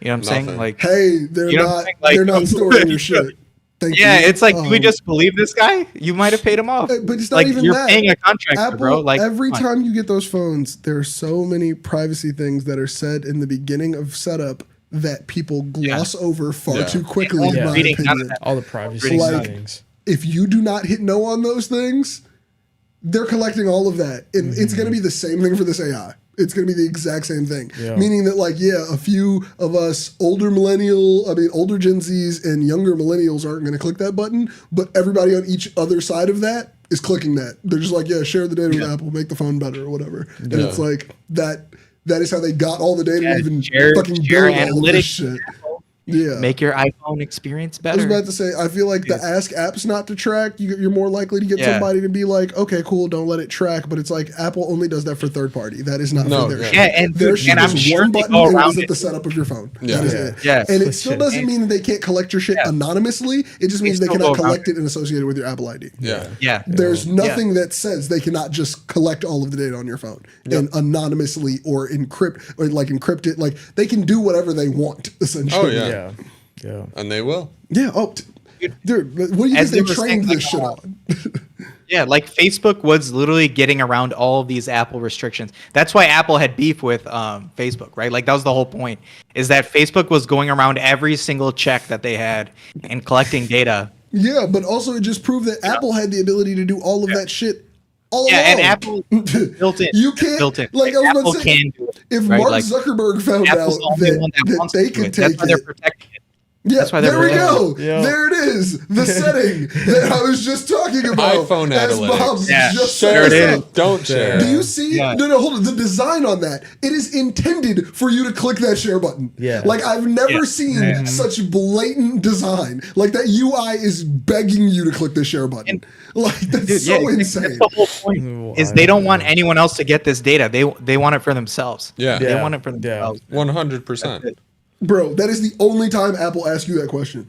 You know what I'm saying? Nothing. Like, Hey, they're You know what not I'm saying? Like, they're not storing your shit. Thank yeah, you. it's like, do we just believe this guy? You might have paid him off. But it's not Like, even you're that. paying a contractor, Apple, bro. Like, every come on. time you get those phones, there are so many privacy things that are said in the beginning of setup that people gloss over far too quickly, in my Reading none of opinion. that. All the privacy Like, settings. If you do not hit no on those things, they're collecting all of that. And it's going to be the same thing for this AI. It's going to be the exact same thing. Yeah. Meaning that, like, yeah, a few of us older Gen Zs and younger millennials aren't going to click that button, but everybody on each other side of that is clicking that. They're just like, yeah, share the data with Apple, make the phone better or whatever. And it's like that is how they got all the data and even fucking share build all of this analytics. shit. Yeah. Make your iPhone experience I was better. about to say, I feel like the ask apps not to track, you're more likely to get somebody to be like, okay, cool, don't let it track. But it's like Apple only does that for third party. That is not for their shit. Yeah, and Their shit I'm is sure one they button go and around is at it. the setup of your phone. Yeah. That is it. Yeah. And it still doesn't mean that they can't collect your shit anonymously. It just means they still cannot go around collect it and associate it with your Apple ID. Yeah. There's nothing that says they cannot just collect all of the data on your phone and anonymously or encrypt it. Like, they can do whatever they want, essentially. Oh, Yeah. Yeah. And they will. Yeah. Oh, dude, what do you As think they they were trained saying, this shit on? Yeah, like Facebook was literally getting around all of these Apple restrictions. That's why Apple had beef with Facebook, right? Like, that was the whole point, is that Facebook was going around every single check that they had and collecting data. Yeah, but also it just proved that Apple had the ability to do all of that shit all Yeah, along. and Apple built in. You can't built in. like I was Apple about to say, can do it. if right? Mark Like, Zuckerberg found out Apple's the only one that wants they to do could it. That's take why they're it. protecting it. Yeah, That's why they're there we go. protecting Yeah. There it is. The setting that I was just talking about. iPhone as analytics. Bob Yeah, just Share set it. us up. Don't share. Do you see? Yeah. No, hold on. The design on that, it is intended for you to click that share button. Yeah. Like, I've never seen such blatant design. Like, that UI is begging you to click the share button. Like, that's Dude, so yeah, insane. That's the whole point. Is they don't want anyone else to get this data. They want it for themselves. Yeah. They want it for themselves. 100%. Bro, that is the only time Apple asks you that question.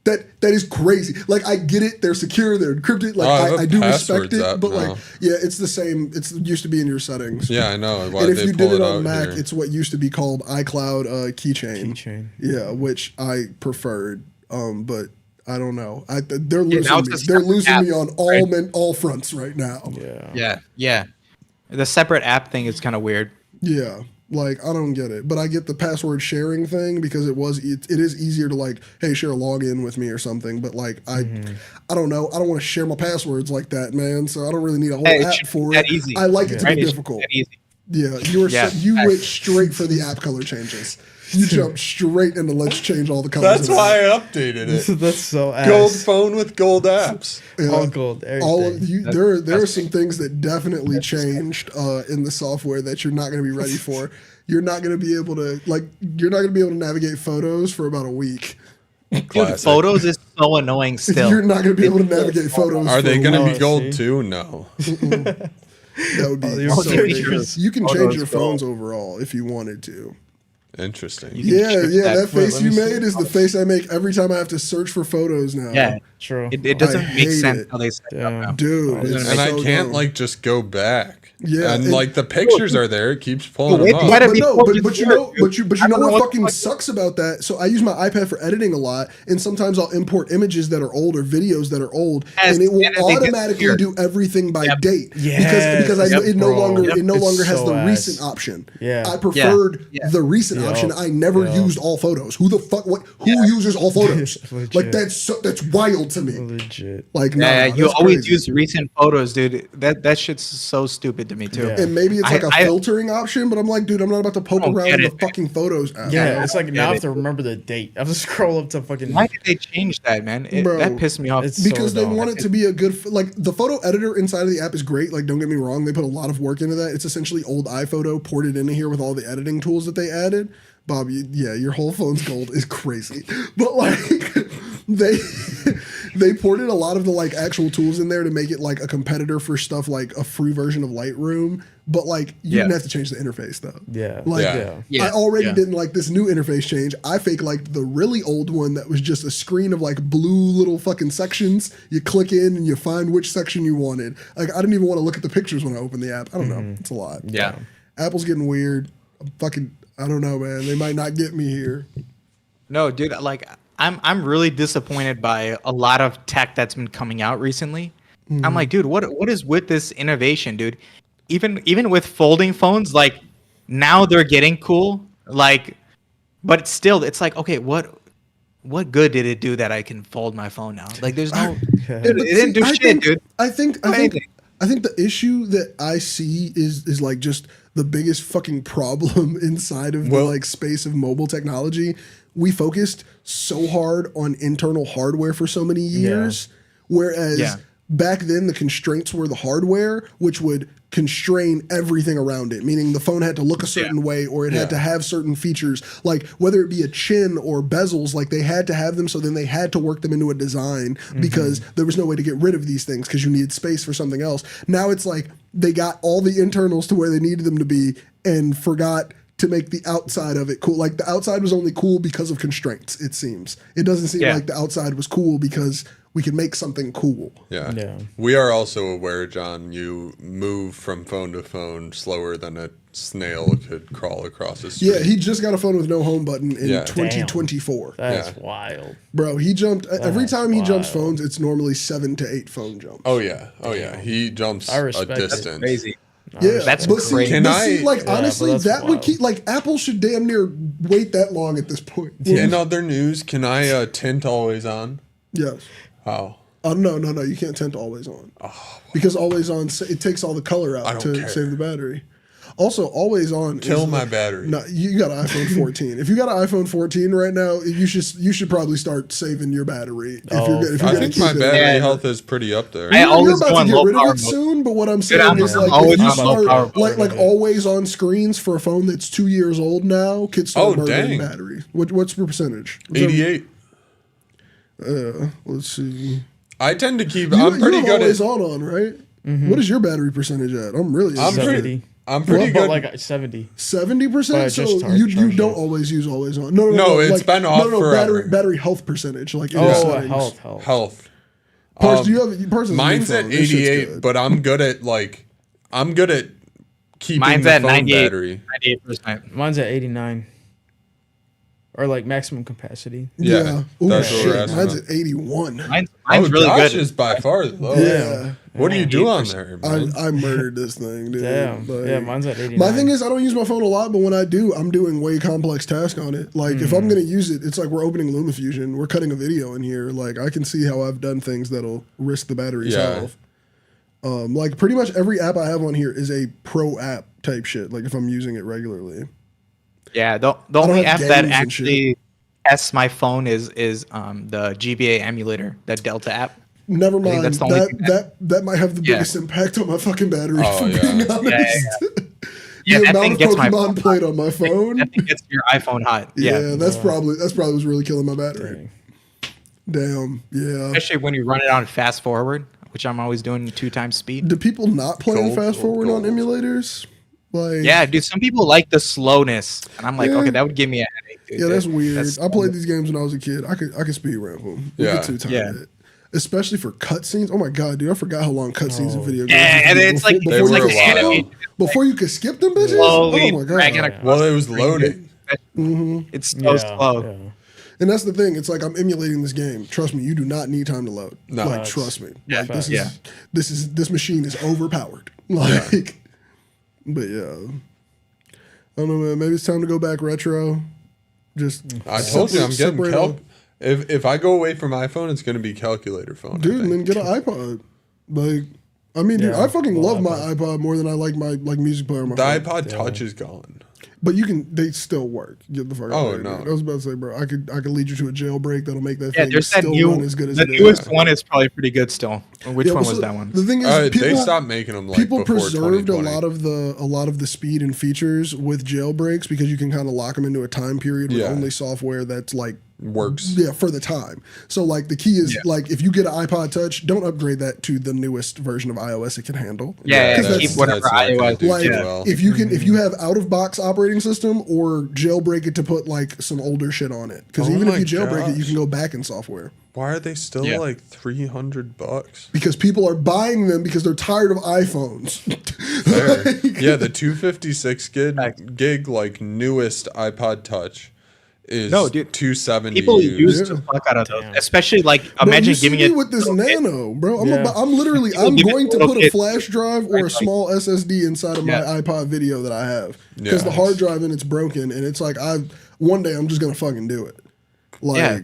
That is crazy. Like, I get it. They're secure. They're encrypted. Like, I have I a do respect passwords it. app But, now. like, yeah, it's the same. It used to be in your settings. Yeah, I know. Why And if they you pull did it out on Mac, here. it's what used to be called iCloud keychain. Keychain. Yeah, which I preferred. But I don't know. They're losing now me. it's a They're separate losing app, me on all fronts right now. Yeah. Yeah. The separate app thing is kind of weird. Yeah. Like, I don't get it, but I get the password sharing thing because it is easier to, like, hey, share a login with me or something. But, like, I don't know. I don't want to share my passwords like that, man. So I don't really need a whole Hey, it app should be for that it. easy. I like it to Right? be It should difficult. that easy. Yeah, you Yeah. went straight for the app color changes. You jumped straight into let's change all the colors. That's of why it. I updated it. That's so ass. Gold phone with gold apps. Yeah. All gold. Everything. All of you, there are some things that definitely changed in the software that you're not going to be ready for. You're not going to be able to navigate photos for about a week. Classic. Photos is so annoying still. You're not going to be able to navigate photos. Are for they a going to week. be gold see? too? No. That would be your so pictures. ridiculous. You can Photos change your gold. phones overall if you wanted to. Interesting. You can Yeah, shift yeah. That Wait, face let you me see. made is the face I make every time I have to search for photos now. Yeah, True. it doesn't I make hate sense it. how they set it up Yeah. now. Dude, it's And I so can't dumb. like just go back. Yeah, and and- like the pictures are there. It keeps pulling wait, them you up. gotta But be no, gorgeous but you for it, know, dude. but you I know don't know what what fucking the fuck- sucks about that? So I use my iPad for editing a lot, and sometimes I'll import images that are old or videos that are old, Yes, and it will and they automatically disappear. do everything by Yep. date Yes, because yep, it no bro. longer Yep. it no It's longer has so the ass. recent option. Yeah. I preferred Yeah. the recent Yep. option. I never Yep. used all photos. Who the fuck? Who uses all photos? Legit. Like that's wild to me. Legit. Like nah, Yeah, you that's always crazy. use recent photos, dude. That shit's so stupid to me too. Yeah. And maybe it's like a I- filtering option, but I'm like, dude, I'm not about to poke don't around get in it, the fucking photos app. Yeah, it's like get now I have it. to remember the date. I have to scroll up to fucking. Why did they change that, man? Bro, That pissed me off. it's so Because they dumb. want it to be a good like the photo editor inside of the app is great, like don't get me wrong, they put a lot of work into that. It's essentially old iPhoto ported into here with all the editing tools that they added. Bob, your whole phone's gold is crazy. But like they ported a lot of the like actual tools in there to make it like a competitor for stuff like a free version of Lightroom, but like you Yeah. didn't have to change the interface though. Yeah. Like Yeah. Yeah. I already Yeah. didn't like this new interface change. I fake liked the really old one that was just a screen of like blue little fucking sections. You click in and you find which section you wanted. Like I didn't even want to look at the pictures when I opened the app. I don't know. It's a lot. Yeah. Apple's getting weird. I don't know, man. They might not get me here. No, dude, like I'm really disappointed by a lot of tech that's been coming out recently. I'm like, dude, what is with this innovation, dude? Even with folding phones, like now they're getting cool. Like, but still, it's like, okay, what good did it do that I can fold my phone now? Like, there's no, dude, it didn't do shit, dude. I think anything. the issue that I see is like just the biggest fucking problem inside of the Well- like space of mobile technology. We focused so hard on internal hardware for so many years, whereas Yeah. back then the constraints were the hardware, which would constrain everything around it, meaning the phone had to look a certain way or it had to have certain features, like whether it be a chin or bezels, like they had to have them, so then they had to work them into a design because there was no way to get rid of these things because you needed space for something else. Now it's like they got all the internals to where they needed them to be and forgot to make the outside of it cool. Like the outside was only cool because of constraints, it seems. It doesn't seem Yeah. like the outside was cool because we could make something cool. Yeah. Yeah. We are also aware, John, you move from phone to phone slower than a snail could crawl across a street. Yeah, he just got a phone with no home button in Yeah. 2024. That's Yeah. wild. Bro, he jumped every time he jumps wild. phones, it's normally 7 to 8 phone jumps. Oh yeah. Oh yeah. He jumps I a respect it. distance. Crazy. Yeah, That's but see, crazy. Can but see, I- like Yeah, honestly, but that's that would wild. keep like Apple should damn near wait that long at this point. In other news, can I tint always on? Yes. How? Oh no, you can't tint always on. Because always on it takes all the color I out don't to care. save the battery. Also, always on Kill is my like- battery. No, you got an iPhone 14. If you got an iPhone 14 right now, you should probably start saving your battery. If you're Oh, I gonna think keep my it. battery Yeah. health is pretty up there. I You're always about go to on get low rid of power it mode. soon, but what I'm saying I'm is like always if you on low start power mode. like always on screens for a phone that's 2 years old now, could start Oh, murdering dang. battery. What's your percentage? What's that- 88. Let's see. I tend to keep. You I'm pretty have good always at. on, right? What is your battery percentage at? I'm really I'm pretty. 70. I'm pretty But good. like 70. 70%. But So just you charge don't it. always use always on. No, No, it's been off forever. battery health percentage, like in Oh, settings. health. health. Pars, do you have Pars has a new Mine's phone. at This shit's 88, good. but I'm good at like. I'm good at keeping Mine's the at phone 98. battery. 98%. Mine's at 89. Or like maximum capacity. Yeah. Ooh, that's what we're shit. asking Mine's about. at 81. Mine's Oh, really Josh good. is by far the lowest. Yeah. What do you do on there, man? I murdered this thing, dude. Damn. Like, Yeah, mine's at 89. my thing is, I don't use my phone a lot, but when I do, I'm doing way complex tasks on it. Like, if I'm going to use it, it's like we're opening LumaFusion. We're cutting a video in here. Like, I can see how I've done things that'll risk the battery's Yeah. health. Like, pretty much every app I have on here is a pro app type shit, like if I'm using it regularly. Yeah, the don't only have app that games and shit. actually tests my phone is the GBA emulator, that Delta app. Never think mind. that's the only thing That might have the Yeah. biggest impact on my fucking battery, Oh, for yeah. being honest. Yeah, The that thing amount of gets my Pokemon phone played on my phone. That thing gets your iPhone hot. Yeah, Yeah. that's probably what's really killing my battery. Dang. Damn. Yeah. Especially when you run it on fast forward, which I'm always doing 2 times speed. Do people not play Gold, fast gold, forward on gold. emulators? Like, Yeah, dude. Some people like the slowness, and I'm like, Yeah. okay, that would give me a headache. Dude. yeah, that's weird. That's- I played these games when I was a kid. I could speed run them. We Yeah. get too tired Yeah. of it. Especially for cutscenes. Oh my god, dude! I forgot how long cutscenes in video games. Yeah, used to and be it's like before They you were could a skip while. them. Before you could skip them, bitches. slowly Oh my dragging god! across Well, it the was screen, loading. dude. It's so slow. Yeah. And that's the thing. It's like I'm emulating this game. Trust me, you do not need time to load. No. Like, Facts. trust me. Yeah. Like, Facts. this machine is overpowered. Like, but yeah. I don't know, man. Maybe it's time to go back retro. Just I told you I'm getting separate calc. out. If I go away from iPhone, it's gonna be calculator phone. I Dude, and then think. get an iPod. Like, I mean, dude, Yeah, I fucking well, love my iPod more than I like my music player on my The phone. iPod Touch is gone. But they still work. Get the fuck out Oh, of here, no. dude. I was about to say, bro, I could lead you to a jailbreak that'll make that Yeah, thing there's that still new, run as good as the it is. newest one is probably pretty good still. Which Yeah, one well, was so that one? The thing is, They people stopped making them like people before preserved a 2020. lot of the speed and features with jailbreaks because you can kind of lock them into a time period with Yeah. only software that's like Works. yeah for the time. So like the key is Yeah. like if you get an iPod Touch, don't upgrade that to the newest version of iOS it can handle. Yeah, Because keep whatever not gonna iOS. do Like too Yeah. well. if you have out of box operating system or jailbreak it to put like some older shit on it because Oh even if my you jailbreak it you gosh. can go back in software Why are they still Yeah. like $300? because people are buying them because they're tired of iPhones. Fair. Yeah, the 256 gig like newest iPod Touch is No, dude. 270. People used. use Yeah. the fuck out of those, Damn. especially like Bro, imagine you see giving me it with this little kid. Nano, bro. Yeah. I'm literally People I'm give it going to little put a kids. flash drive or a Like- small SSD inside of my Yeah. iPod video that I have because the Yeah. hard drive in it's broken and it's like one day I'm just gonna fucking do it. Like Yeah.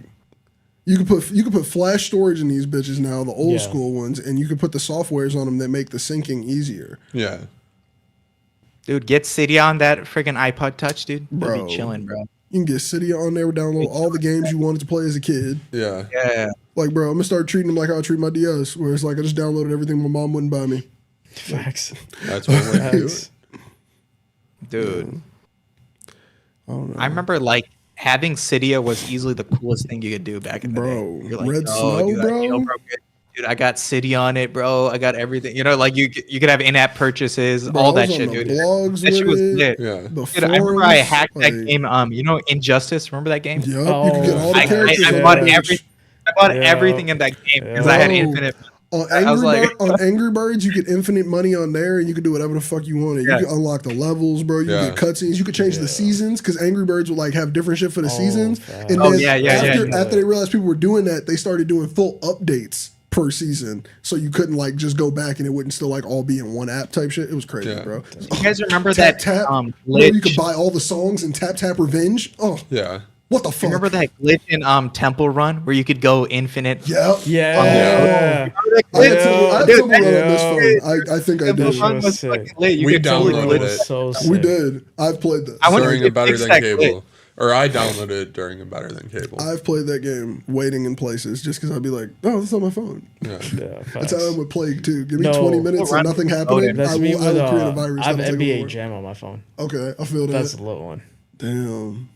you could put flash storage in these bitches now, the old Yeah. school ones, and you could put the softwares on them that make the syncing easier. Yeah. Dude, get Cydia on that freaking iPod Touch, dude. You'll Bro. be chilling, bro. You can get Cydia on there, download all the games you wanted to play as a kid. Yeah. Yeah. Like, bro, I'm gonna start treating them like how I treat my DS, where it's like I just downloaded everything my mom wouldn't buy me. Facts. That's one way to do it. Facts. Dude. I don't know. I remember like having Cydia was easily the coolest thing you could do back in the Bro, day. You're like, Red oh, Snow, dude, bro? I jailbroke it. Dude, I got Cydia on it, bro. I got everything. You know, like you could have in-app purchases, Bro, all I that was on shit, the dude. blogs That shit with was it. lit. Yeah. The Dude, I remember I forums, hacked that like, game. You know, Injustice. Remember that game? Yep, you could get all the I- characters. I on bought there. everything in that game because I had Bro. infinite. On I was Angry, like- on Angry Birds, you get infinite money on there, and you could do whatever the fuck you wanted. Yeah. You could unlock the levels, bro. You Yeah. could get cutscenes. You could change the seasons because Angry Birds would like have different shit for the seasons. facts. And Oh, then yeah, after they realized people were doing that, they started doing full updates per season, so you couldn't like just go back and it wouldn't still like all be in one app type shit. It was crazy, Yeah. bro. You guys remember Tap that tap. Bro, glitch? you could buy all the songs in Tap Tap Revenge. Oh, Yeah. what the fuck? Remember that glitch in Temple Run where you could go infinite? Yep. Yeah. Yeah. I had Temple Run on this Yeah. phone. I think I Temple did. Run was Sick. fucking lit. You We could totally downloaded glitch. it. So sick. We did. I've played this. I wonder During if a better fix than that cable. Or I downloaded it during a better than cable. I've played that game waiting in places just because I'd be like, oh, that's on my phone. Yeah. Yeah, That's facts. how I'm with Plague too. Give me No. 20 minutes Well, and nothing run- happening. That's I me will with create a virus. I have that'll take NBA over. Jam on my phone. Okay, I feel that. That's a little one. Damn.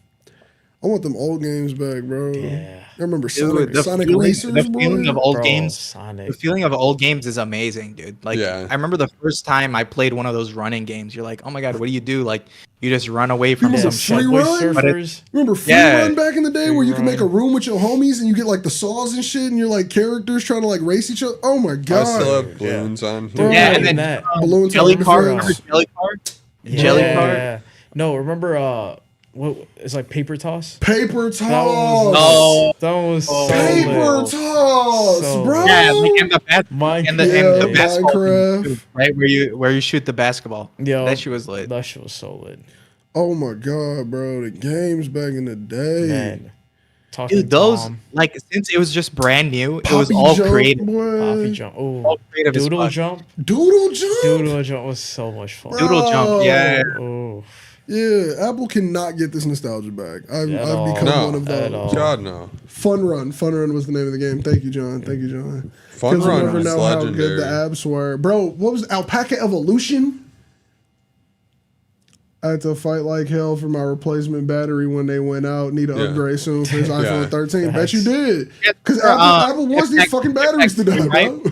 I want them old games back, bro. Yeah. I remember Dude, Sonic Racers, the feeling boy. of old Bro, games. Sonic. The feeling of old games is amazing, dude. Like, Yeah. I remember the first time I played one of those running games. You're like, oh my god, what do you do? Like, you just run away from Remember some Free shit. Run? Surfers. Remember Free Yeah. Run back in the day where you could make a Run. room with your homies and you get like the saws and shit and you're like characters trying to like race each other? Oh my I god. still have balloons on here. Bro. Yeah, and then that. Balloons Jelly on card. defense. Remember Jelly card? Jelly card. Yeah. No, remember what it's like paper toss? Paper toss. Oh. That was so Paper lit. toss, So bro. Yeah, like in the and the Yeah, basketball Minecraft. thing, too, right where you shoot the basketball. Yo, That shit was lit. That shit was so lit. Oh my god, bro. The games back in the day. Man. Talking Dude, those Tom, like since it was just brand new, it was Poppy all jump, creative. boy. Poppy jump. All Oh, creative as doodle fuck. jump. Doodle jump. Doodle jump was so much fun. Bro. Doodle jump, yeah. Oh, Yeah, Apple cannot get this nostalgia back. I've At all. become No. one of At those. all. God, no. Fun Run was the name of the game. Thank you, John. Thank you, John. Fun 'Cause we'll Run never was know how good legendary. the apps were. Bro, what was Alpaca Evolution? I had to fight like hell for my replacement battery when they went out. Need an Yeah. upgrade soon for his iPhone Yeah. 13. Bet you did. Yeah, Because Apple Apple wants these fucking batteries to die, right? bro.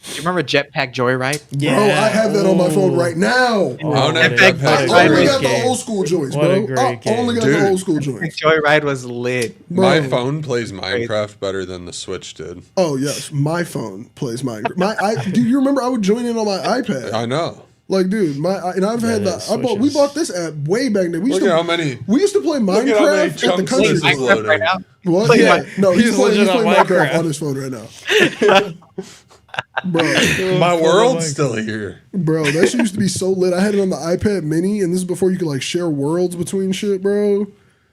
Do you remember Jetpack Joyride? Bro, I have that on my phone right now. I don't have Jetpack Jetpack I only Joyride. got the old school joints, What a bro. great I only got game. the Dude. old school Jetpack joints. Joyride was lit. My Bro. phone plays Minecraft better than the Switch did. Oh yes, my phone plays Minecraft. Do you remember I would join in on my iPad? I know. Like, dude, and I've had Yeah, the. We bought this app way back then. We used Look to, at how many. We used to play at how many Minecraft at the chunks country this is club. loading. Right now? What? Play Yeah, my- no, he's playing legit on Minecraft Minecraft. on his phone right now. Bro, My Full world's of still here. bro, that shit used to be so lit. I had it on the iPad Mini, and this is before you could like share worlds between shit, bro.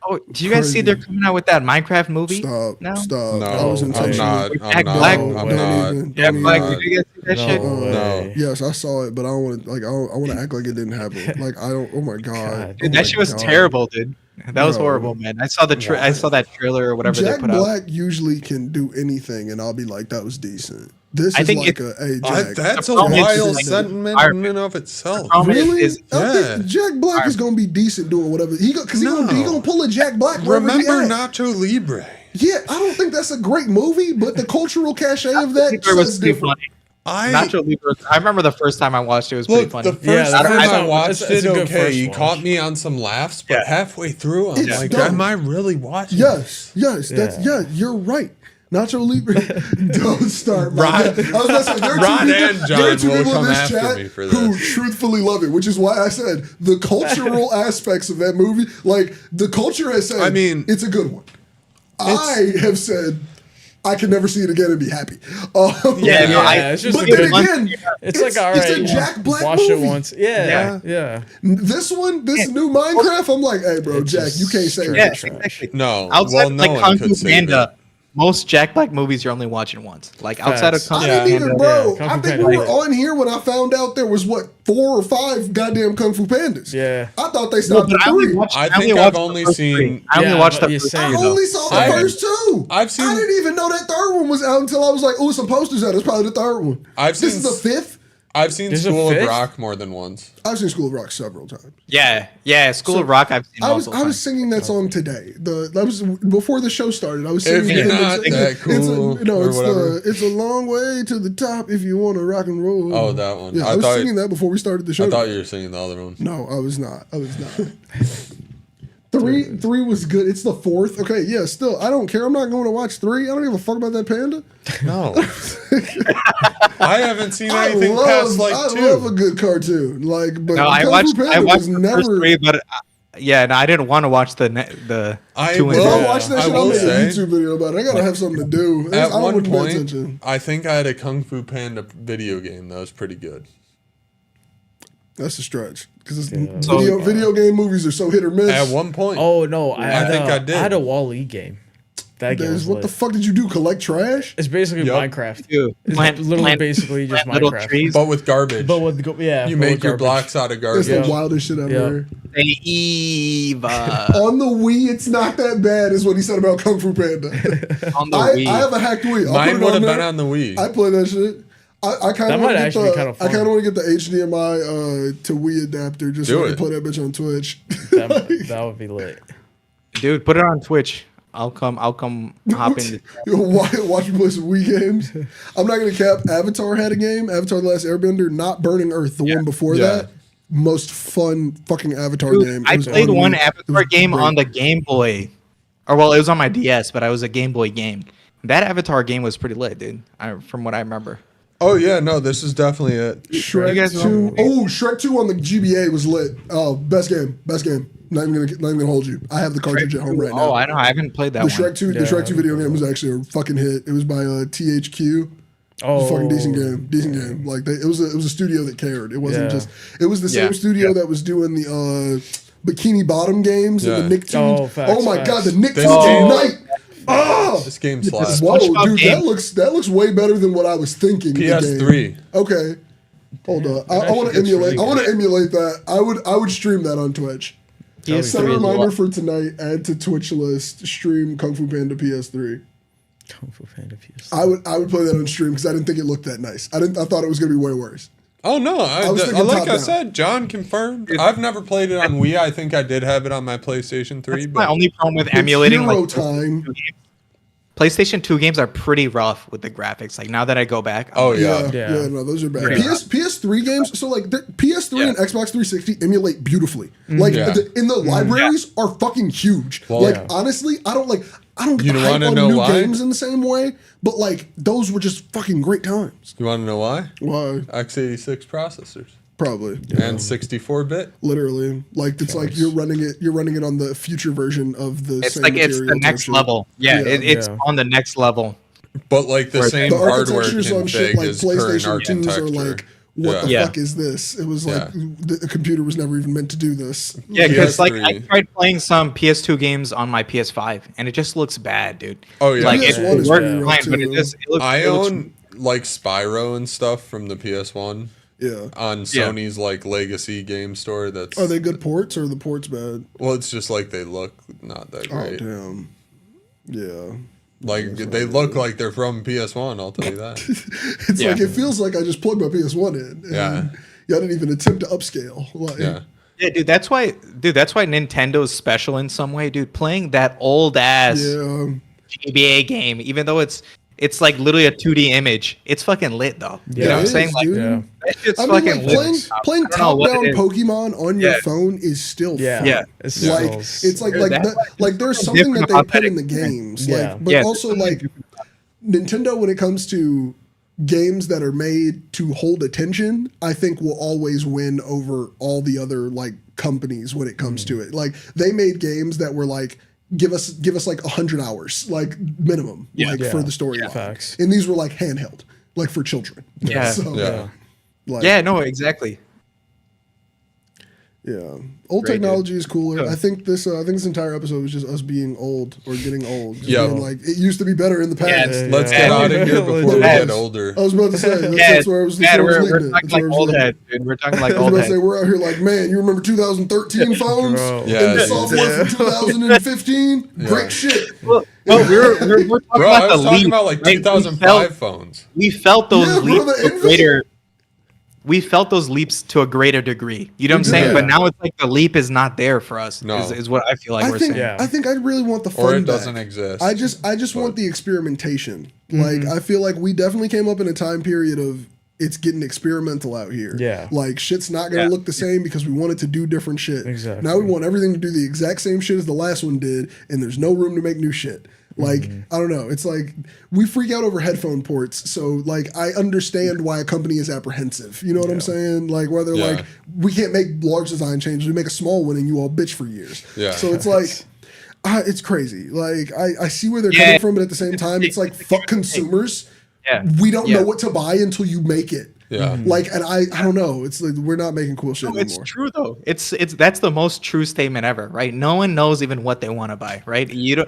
Oh, do you guys see they're coming out with that Minecraft movie? Stop, No? stop. No, I was I'm intentional. not. With I'm Jack not. Black? I'm Don't not. even. Yeah, Don't Black, even. did you guys see that shit? No. Yes, I saw it, but I don't want to like. I want to act like it didn't happen. Like I don't. Oh my god, God. Dude, Oh that my shit was God. terrible, dude. That was Bro. horrible, man. I saw I saw that trailer or whatever Jack they put out. Black usually can do anything, and I'll be like, "That was decent." This I is think like it- Jack. That's a The problem is wild like- sentiment in and of itself. problem Really? is I think Yeah. Jack Black is gonna be decent doing whatever because he gonna pull a Jack Black. wherever he Remember at. Nacho Libre? Yeah, I don't think that's a great movie, but the cultural cachet of that Libre was is pretty different. funny. I Nacho Libre. I remember the first time I watched it was pretty look funny. the first Yeah, the time first I time- watched it's a it. good Okay, first you watch. caught me on some laughs, but Yeah. halfway through, I'm It's like, dumb. am I really watching? Yes, that's Yeah. you're right. Nacho Libre, don't start. Man. Rod- I was about to say, there are Rod two people, and there John are two will people in come this after chat me for who this. truthfully love it, which is why I said the cultural aspects of that movie, like the culture has said, I mean, it's a good one. I have said I can never see it again and be happy. Yeah, no, Yeah, it's just but a then good again, It's like all right, it's a Jack Black watch movie. it once. Yeah, yeah. This new Minecraft, I'm like, hey, bro, It's Jack, just you can't say straight Yeah, that. trash. exactly. No, Outside well, of no like one Kung could Fu say Panda, most Jack Black movies you're only watching once. Like outside of Facts. Kung I Fu didn't even, Panda. bro. Kung I Fu think Panda. we were on here when I found out there was what 4 or 5 goddamn Kung Fu Pandas. Yeah. I thought they No, stopped but at I only 3. watched, I I only think watched I've the only first seen- 3. I only Yeah, watched the but first you're I saying- three. only though. saw I've- the first 2. I've seen- I didn't even know that third one was out until I was like, "Oh, some posters out. It's probably the third one." I've This seen is the 5th. I've seen There's a School of fifth? Rock more than once. I've seen School of Rock several times. Yeah. School of Rock. I've seen. I was multiple singing that song today. That was before the show started. I was singing. If you're it. not that cool or whatever. It's a long way to the top if you want to rock and roll. Oh, that one. Yeah, I, I was thought- singing that before we started the show. I thought you were singing the other one. No, I was not. Three was good. It's the 4th. Okay, yeah. Still, I don't care. I'm not going to watch 3. I don't give a fuck about that panda. No, I haven't seen anything past like I 2. love a good cartoon. Like, but No, I Kung watched. Fu Panda I watched was the never. first 3, but yeah, no, I didn't want to watch the I 2 and will- If I three. watch that I shit, I'll will make a say- YouTube video about it. I gotta have something to do. At I don't one want to pay point, attention. I think I had a Kung Fu Panda video game that was pretty good. That's a stretch because So- video game movies are so hit or miss. At one point, Oh no, I think I did. I had a Wall-E game. That game was What the lit. fuck did you do? Collect trash? It's basically Yup. Minecraft. Dude, It's literally basically just plant little Minecraft. trees. but with garbage. But with you make your blocks out of That's garbage. the wildest shit ever. Yeah. heard. Hey, Eva. On the Wii, it's not that bad, is what he said about Kung Fu Panda. On the I Wii. have a hacked Wii. I'll Mine put it would have there. been on the Wii. I play that shit. I kind That of might want to get actually be kinda the I kind fun. of want to get the HDMI to Wii adapter just so Do I can it. play that bitch on Twitch. that would be lit. Dude, put it on Twitch. I'll come hop in. Watch me play some Wii games. I'm not gonna cap. Avatar had a game. Avatar: The Last Airbender, not Burning Earth. The one before Yeah. that, most fun fucking Avatar Dude, game. It I was played on one Wii. It Avatar was game great. on the Game Boy. Or well, it was on my DS, but I was a Game Boy game. That Avatar game was pretty lit, dude. From what I remember. Oh yeah, no, this is definitely it. Shrek You guys 2. remember- Oh, Shrek 2 on the GBA was lit. Oh, best game. Not even gonna hold you. I have the cartridge at home right now. Oh, I know. I haven't played that The one. Shrek 2, the Yeah, Shrek 2 video game was actually a fucking hit. It was by THQ. It was a fucking decent game. Decent game. Like it was a studio that cared. It wasn't Yeah. just. It was the same Yeah. studio that was doing the Bikini Bottom games Yeah. and the Nicktoons. Oh, facts, Oh my facts. god, the Nicktoons game- Unite. Oh, This game slaps. whoa, SpongeBob dude, game. that looks way better than what I was thinking. the game. PS3. Okay. Hold on. I want to actually gets emulate. really I want to emulate that. I would stream that on Twitch. Set a PS3 is reminder what? for tonight. Add to Twitch list. Stream Kung Fu Panda PS3. Kung Fu Panda PS. I would play that on stream because I didn't think it looked that nice. I thought it was gonna be way worse. Oh no! was thinking Like top I down. said, John confirmed. I've never played it on Wii. I think I did have it on my PlayStation 3. That's my But only problem with It's emulating Hero like time. PlayStation 2 games are pretty rough with the graphics. Like now that I go back, Oh Yeah, yeah. yeah, no, those are bad. Yeah. PS3 games, so like PS3 and Xbox 360 emulate beautifully. Like Yeah. in the libraries are fucking huge. Well, like yeah. honestly, I don't You hype wanna on know new why? games in the same way, but like those were just fucking great times. You want to know why? Why? x86 processors Probably. and 64-bit. Literally, like it's like you're running it on the future version of the. it's same like it's material the type next shit. level. Yeah, Yeah. it's Yeah. on the next level. But like the same The hardware architectures on shit config like as current PlayStation 2s architecture. are like, what the Yeah. fuck is this? It was like Yeah. the computer was never even meant to do this. Yeah, because like I PS3. tried playing some PS2 games on my PS5, and it just looks bad, dude. Oh yeah. Like PS1 it is worked pretty rough, fine, but too. it looks. I it looks- own like Spyro and stuff from the PS1 Yeah. on Sony's like legacy game store. That's Are they good ports or are the ports bad? well, it's just like they look not that Oh great. damn. Yeah. Like they look like they're from PS1. I'll tell you that. It's Yeah. like it feels like I just plugged my PS1 in. And Yeah. I didn't even attempt to upscale. Like, Yeah. Yeah, dude, that's why Nintendo's special in some way, dude. Playing that old ass Yeah. GBA game, even though it's like literally a 2D image, it's fucking lit though. You know what I'm it saying? is, Like dude. Yeah. that shit's I mean, fucking like lit. playing I don't know what top-down it is. Pokemon on your Yeah. phone is still Yeah. fun. Yeah. It's Like still- it's like Dude, like that's that, like there's something different that they about put that in the experience. games. Yeah. Like, but Yeah, also there's like Nintendo when it comes to games that are made to hold attention, I think will always win over all the other like companies when it comes to it. Like they made games that were like give us like 100 hours like minimum like Yeah. for the storyline. Facts. And these were like handheld, like for children. Yeah. So, Yeah. like, Yeah, no, exactly. Yeah, old Great, technology is cooler. Yeah. I think this entire episode was just us being old or getting old. Just Yeah. being like it used to be better in the past. Yeah. Let's Yeah. get out of here before we Legit. get older. I was about to say that's, Yeah, that's where I was. That's yeah, where I was we're leading it. talking That's where like I was old leading it. head, dude. We're talking like I was old about to say head. we're out here like, man, you remember 2013 phones Bro. Yeah, and the dude. software from 2015? Great shit. Well, we're talking Bro, about I the was talking leap, about like right? 2005 phones. We felt those Yeah, bro, leaps the to a Envy. greater. We felt those leaps to a greater degree. You know what I'm saying? Yeah. But now it's like the leap is not there for us. No. Is what I feel like we're saying. Yeah. I think I really want the fun Or it back. doesn't exist. I just want the experimentation. Like I feel like we definitely came up in a time period of it's getting experimental out here. Yeah. Like shit's not gonna Yeah. look the same because we wanted to do different shit. Exactly. Now we want everything to do the exact same shit as the last one did, and there's no room to make new shit. Like I don't know. It's like we freak out over headphone ports. So like I understand why a company is apprehensive. You know what I'm saying? Like where they're Yeah. like, we can't make large design changes. We make a small one, and you all bitch for years. Yeah. So it's like. It's crazy. Like I see where they're Yeah. coming from, but at the same time, it's like fuck consumers. Yeah. We don't Yeah. know what to buy until you make it. Yeah. Like, and I don't know. It's like we're not making cool shit No, it's anymore. true though. It's that's the most true statement ever, right? No one knows even what they want to buy, right? You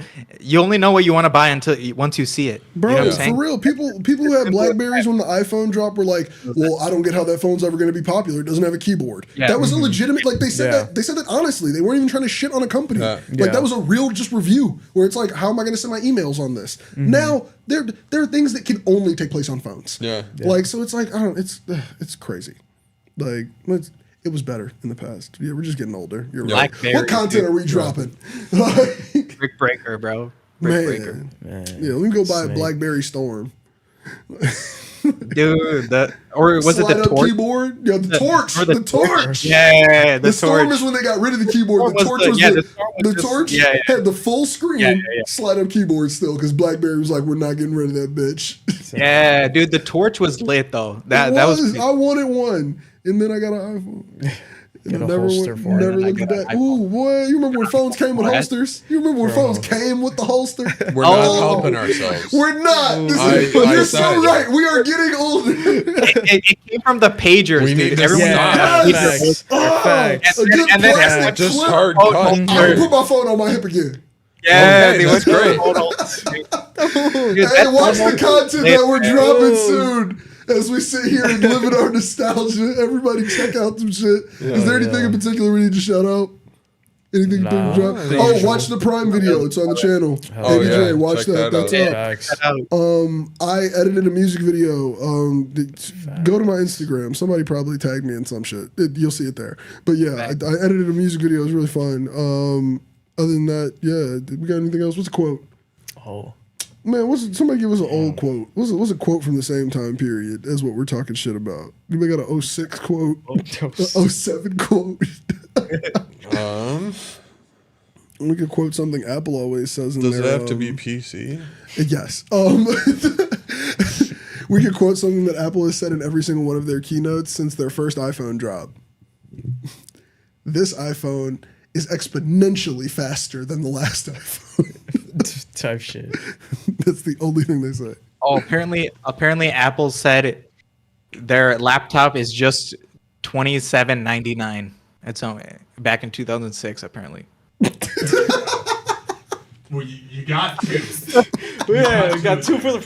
only know what you want to buy once you see it. Bro, you know what I'm for saying? real, people who had Blackberries when the iPhone dropped were like, "Well, I don't get how that phone's ever going to be popular. It doesn't have a keyboard." Yeah. That was a legitimate. Like they said Yeah. that. They said that honestly. They weren't even trying to shit on a company. Yeah. Like Yeah. that was a real just review where it's like, "How am I going to send my emails on this?" Now there are things that can only take place on phones. Yeah. Like so, it's like I don't. It's crazy. Like it was better in the past. Yeah, we're just getting older. You're right. Blackberry, What content dude. are we dropping? Like, Brick breaker, bro. Brick breaker. man. Yeah, let me go buy a BlackBerry Storm. Dude, or was Slide it the up torch? keyboard? Yeah, the torch. or The torch. Yeah, The Storm torch. is when they got rid of the keyboard. The Storm torch was was the- yeah, the, the Storm was the just- torch yeah, yeah. had the full screen Yeah, yeah. slide up keyboard still because BlackBerry was like, we're not getting rid of that bitch. Yeah, dude, the torch was lit though. That It was. I wanted one, and then I got an iPhone. And Get I a never holster for it. never And I looked got an back. Ooh, boy, you remember when phones came with What? holsters? You remember when phones came with the holster? We're not Oh. helping ourselves. We're not. This I- is, I you're said so it. right. We are getting older. it came from the pagers, We need dude. to Everyone stop. needs Yes. to- Facts. Oh, Facts. a good And then- plastic Just clip. hard Oh, cut. oh, I will put my phone on my hip again. Yeah, Okay, dude, that's what's great. Hold on. Dude, Hey, that's watch the almost content lit, that we're man. dropping soon. As we sit here and live in our nostalgia, everybody check out some shit. Is there anything in particular we need to shout out? Anything big Nah, to drop? the Oh, usual. watch the Prime video. It's on the channel. Oh, ABJ, yeah. watch Check that. that That's out. up. Facts. I edited a music video. Go to my Instagram. Somebody probably tagged me in some shit. You'll see it there. But yeah, I edited a music video. It was really fun. Other than that, yeah. We got anything else? What's a quote? Oh. Man, somebody give us an old quote. What's a quote from the same time period as what we're talking shit about? Anybody got an 06 quote? A 07 quote? We could quote something Apple always says in Does their, it have to be PC? Yes. We could quote something that Apple has said in every single one of their keynotes since their first iPhone drop. This iPhone is exponentially faster than the last iPhone. Type shit. That's the only thing they say. Oh, apparently Apple said their laptop is just $27.99. It's back in 2006 apparently. Well, you got two. Yeah, we got 2 for the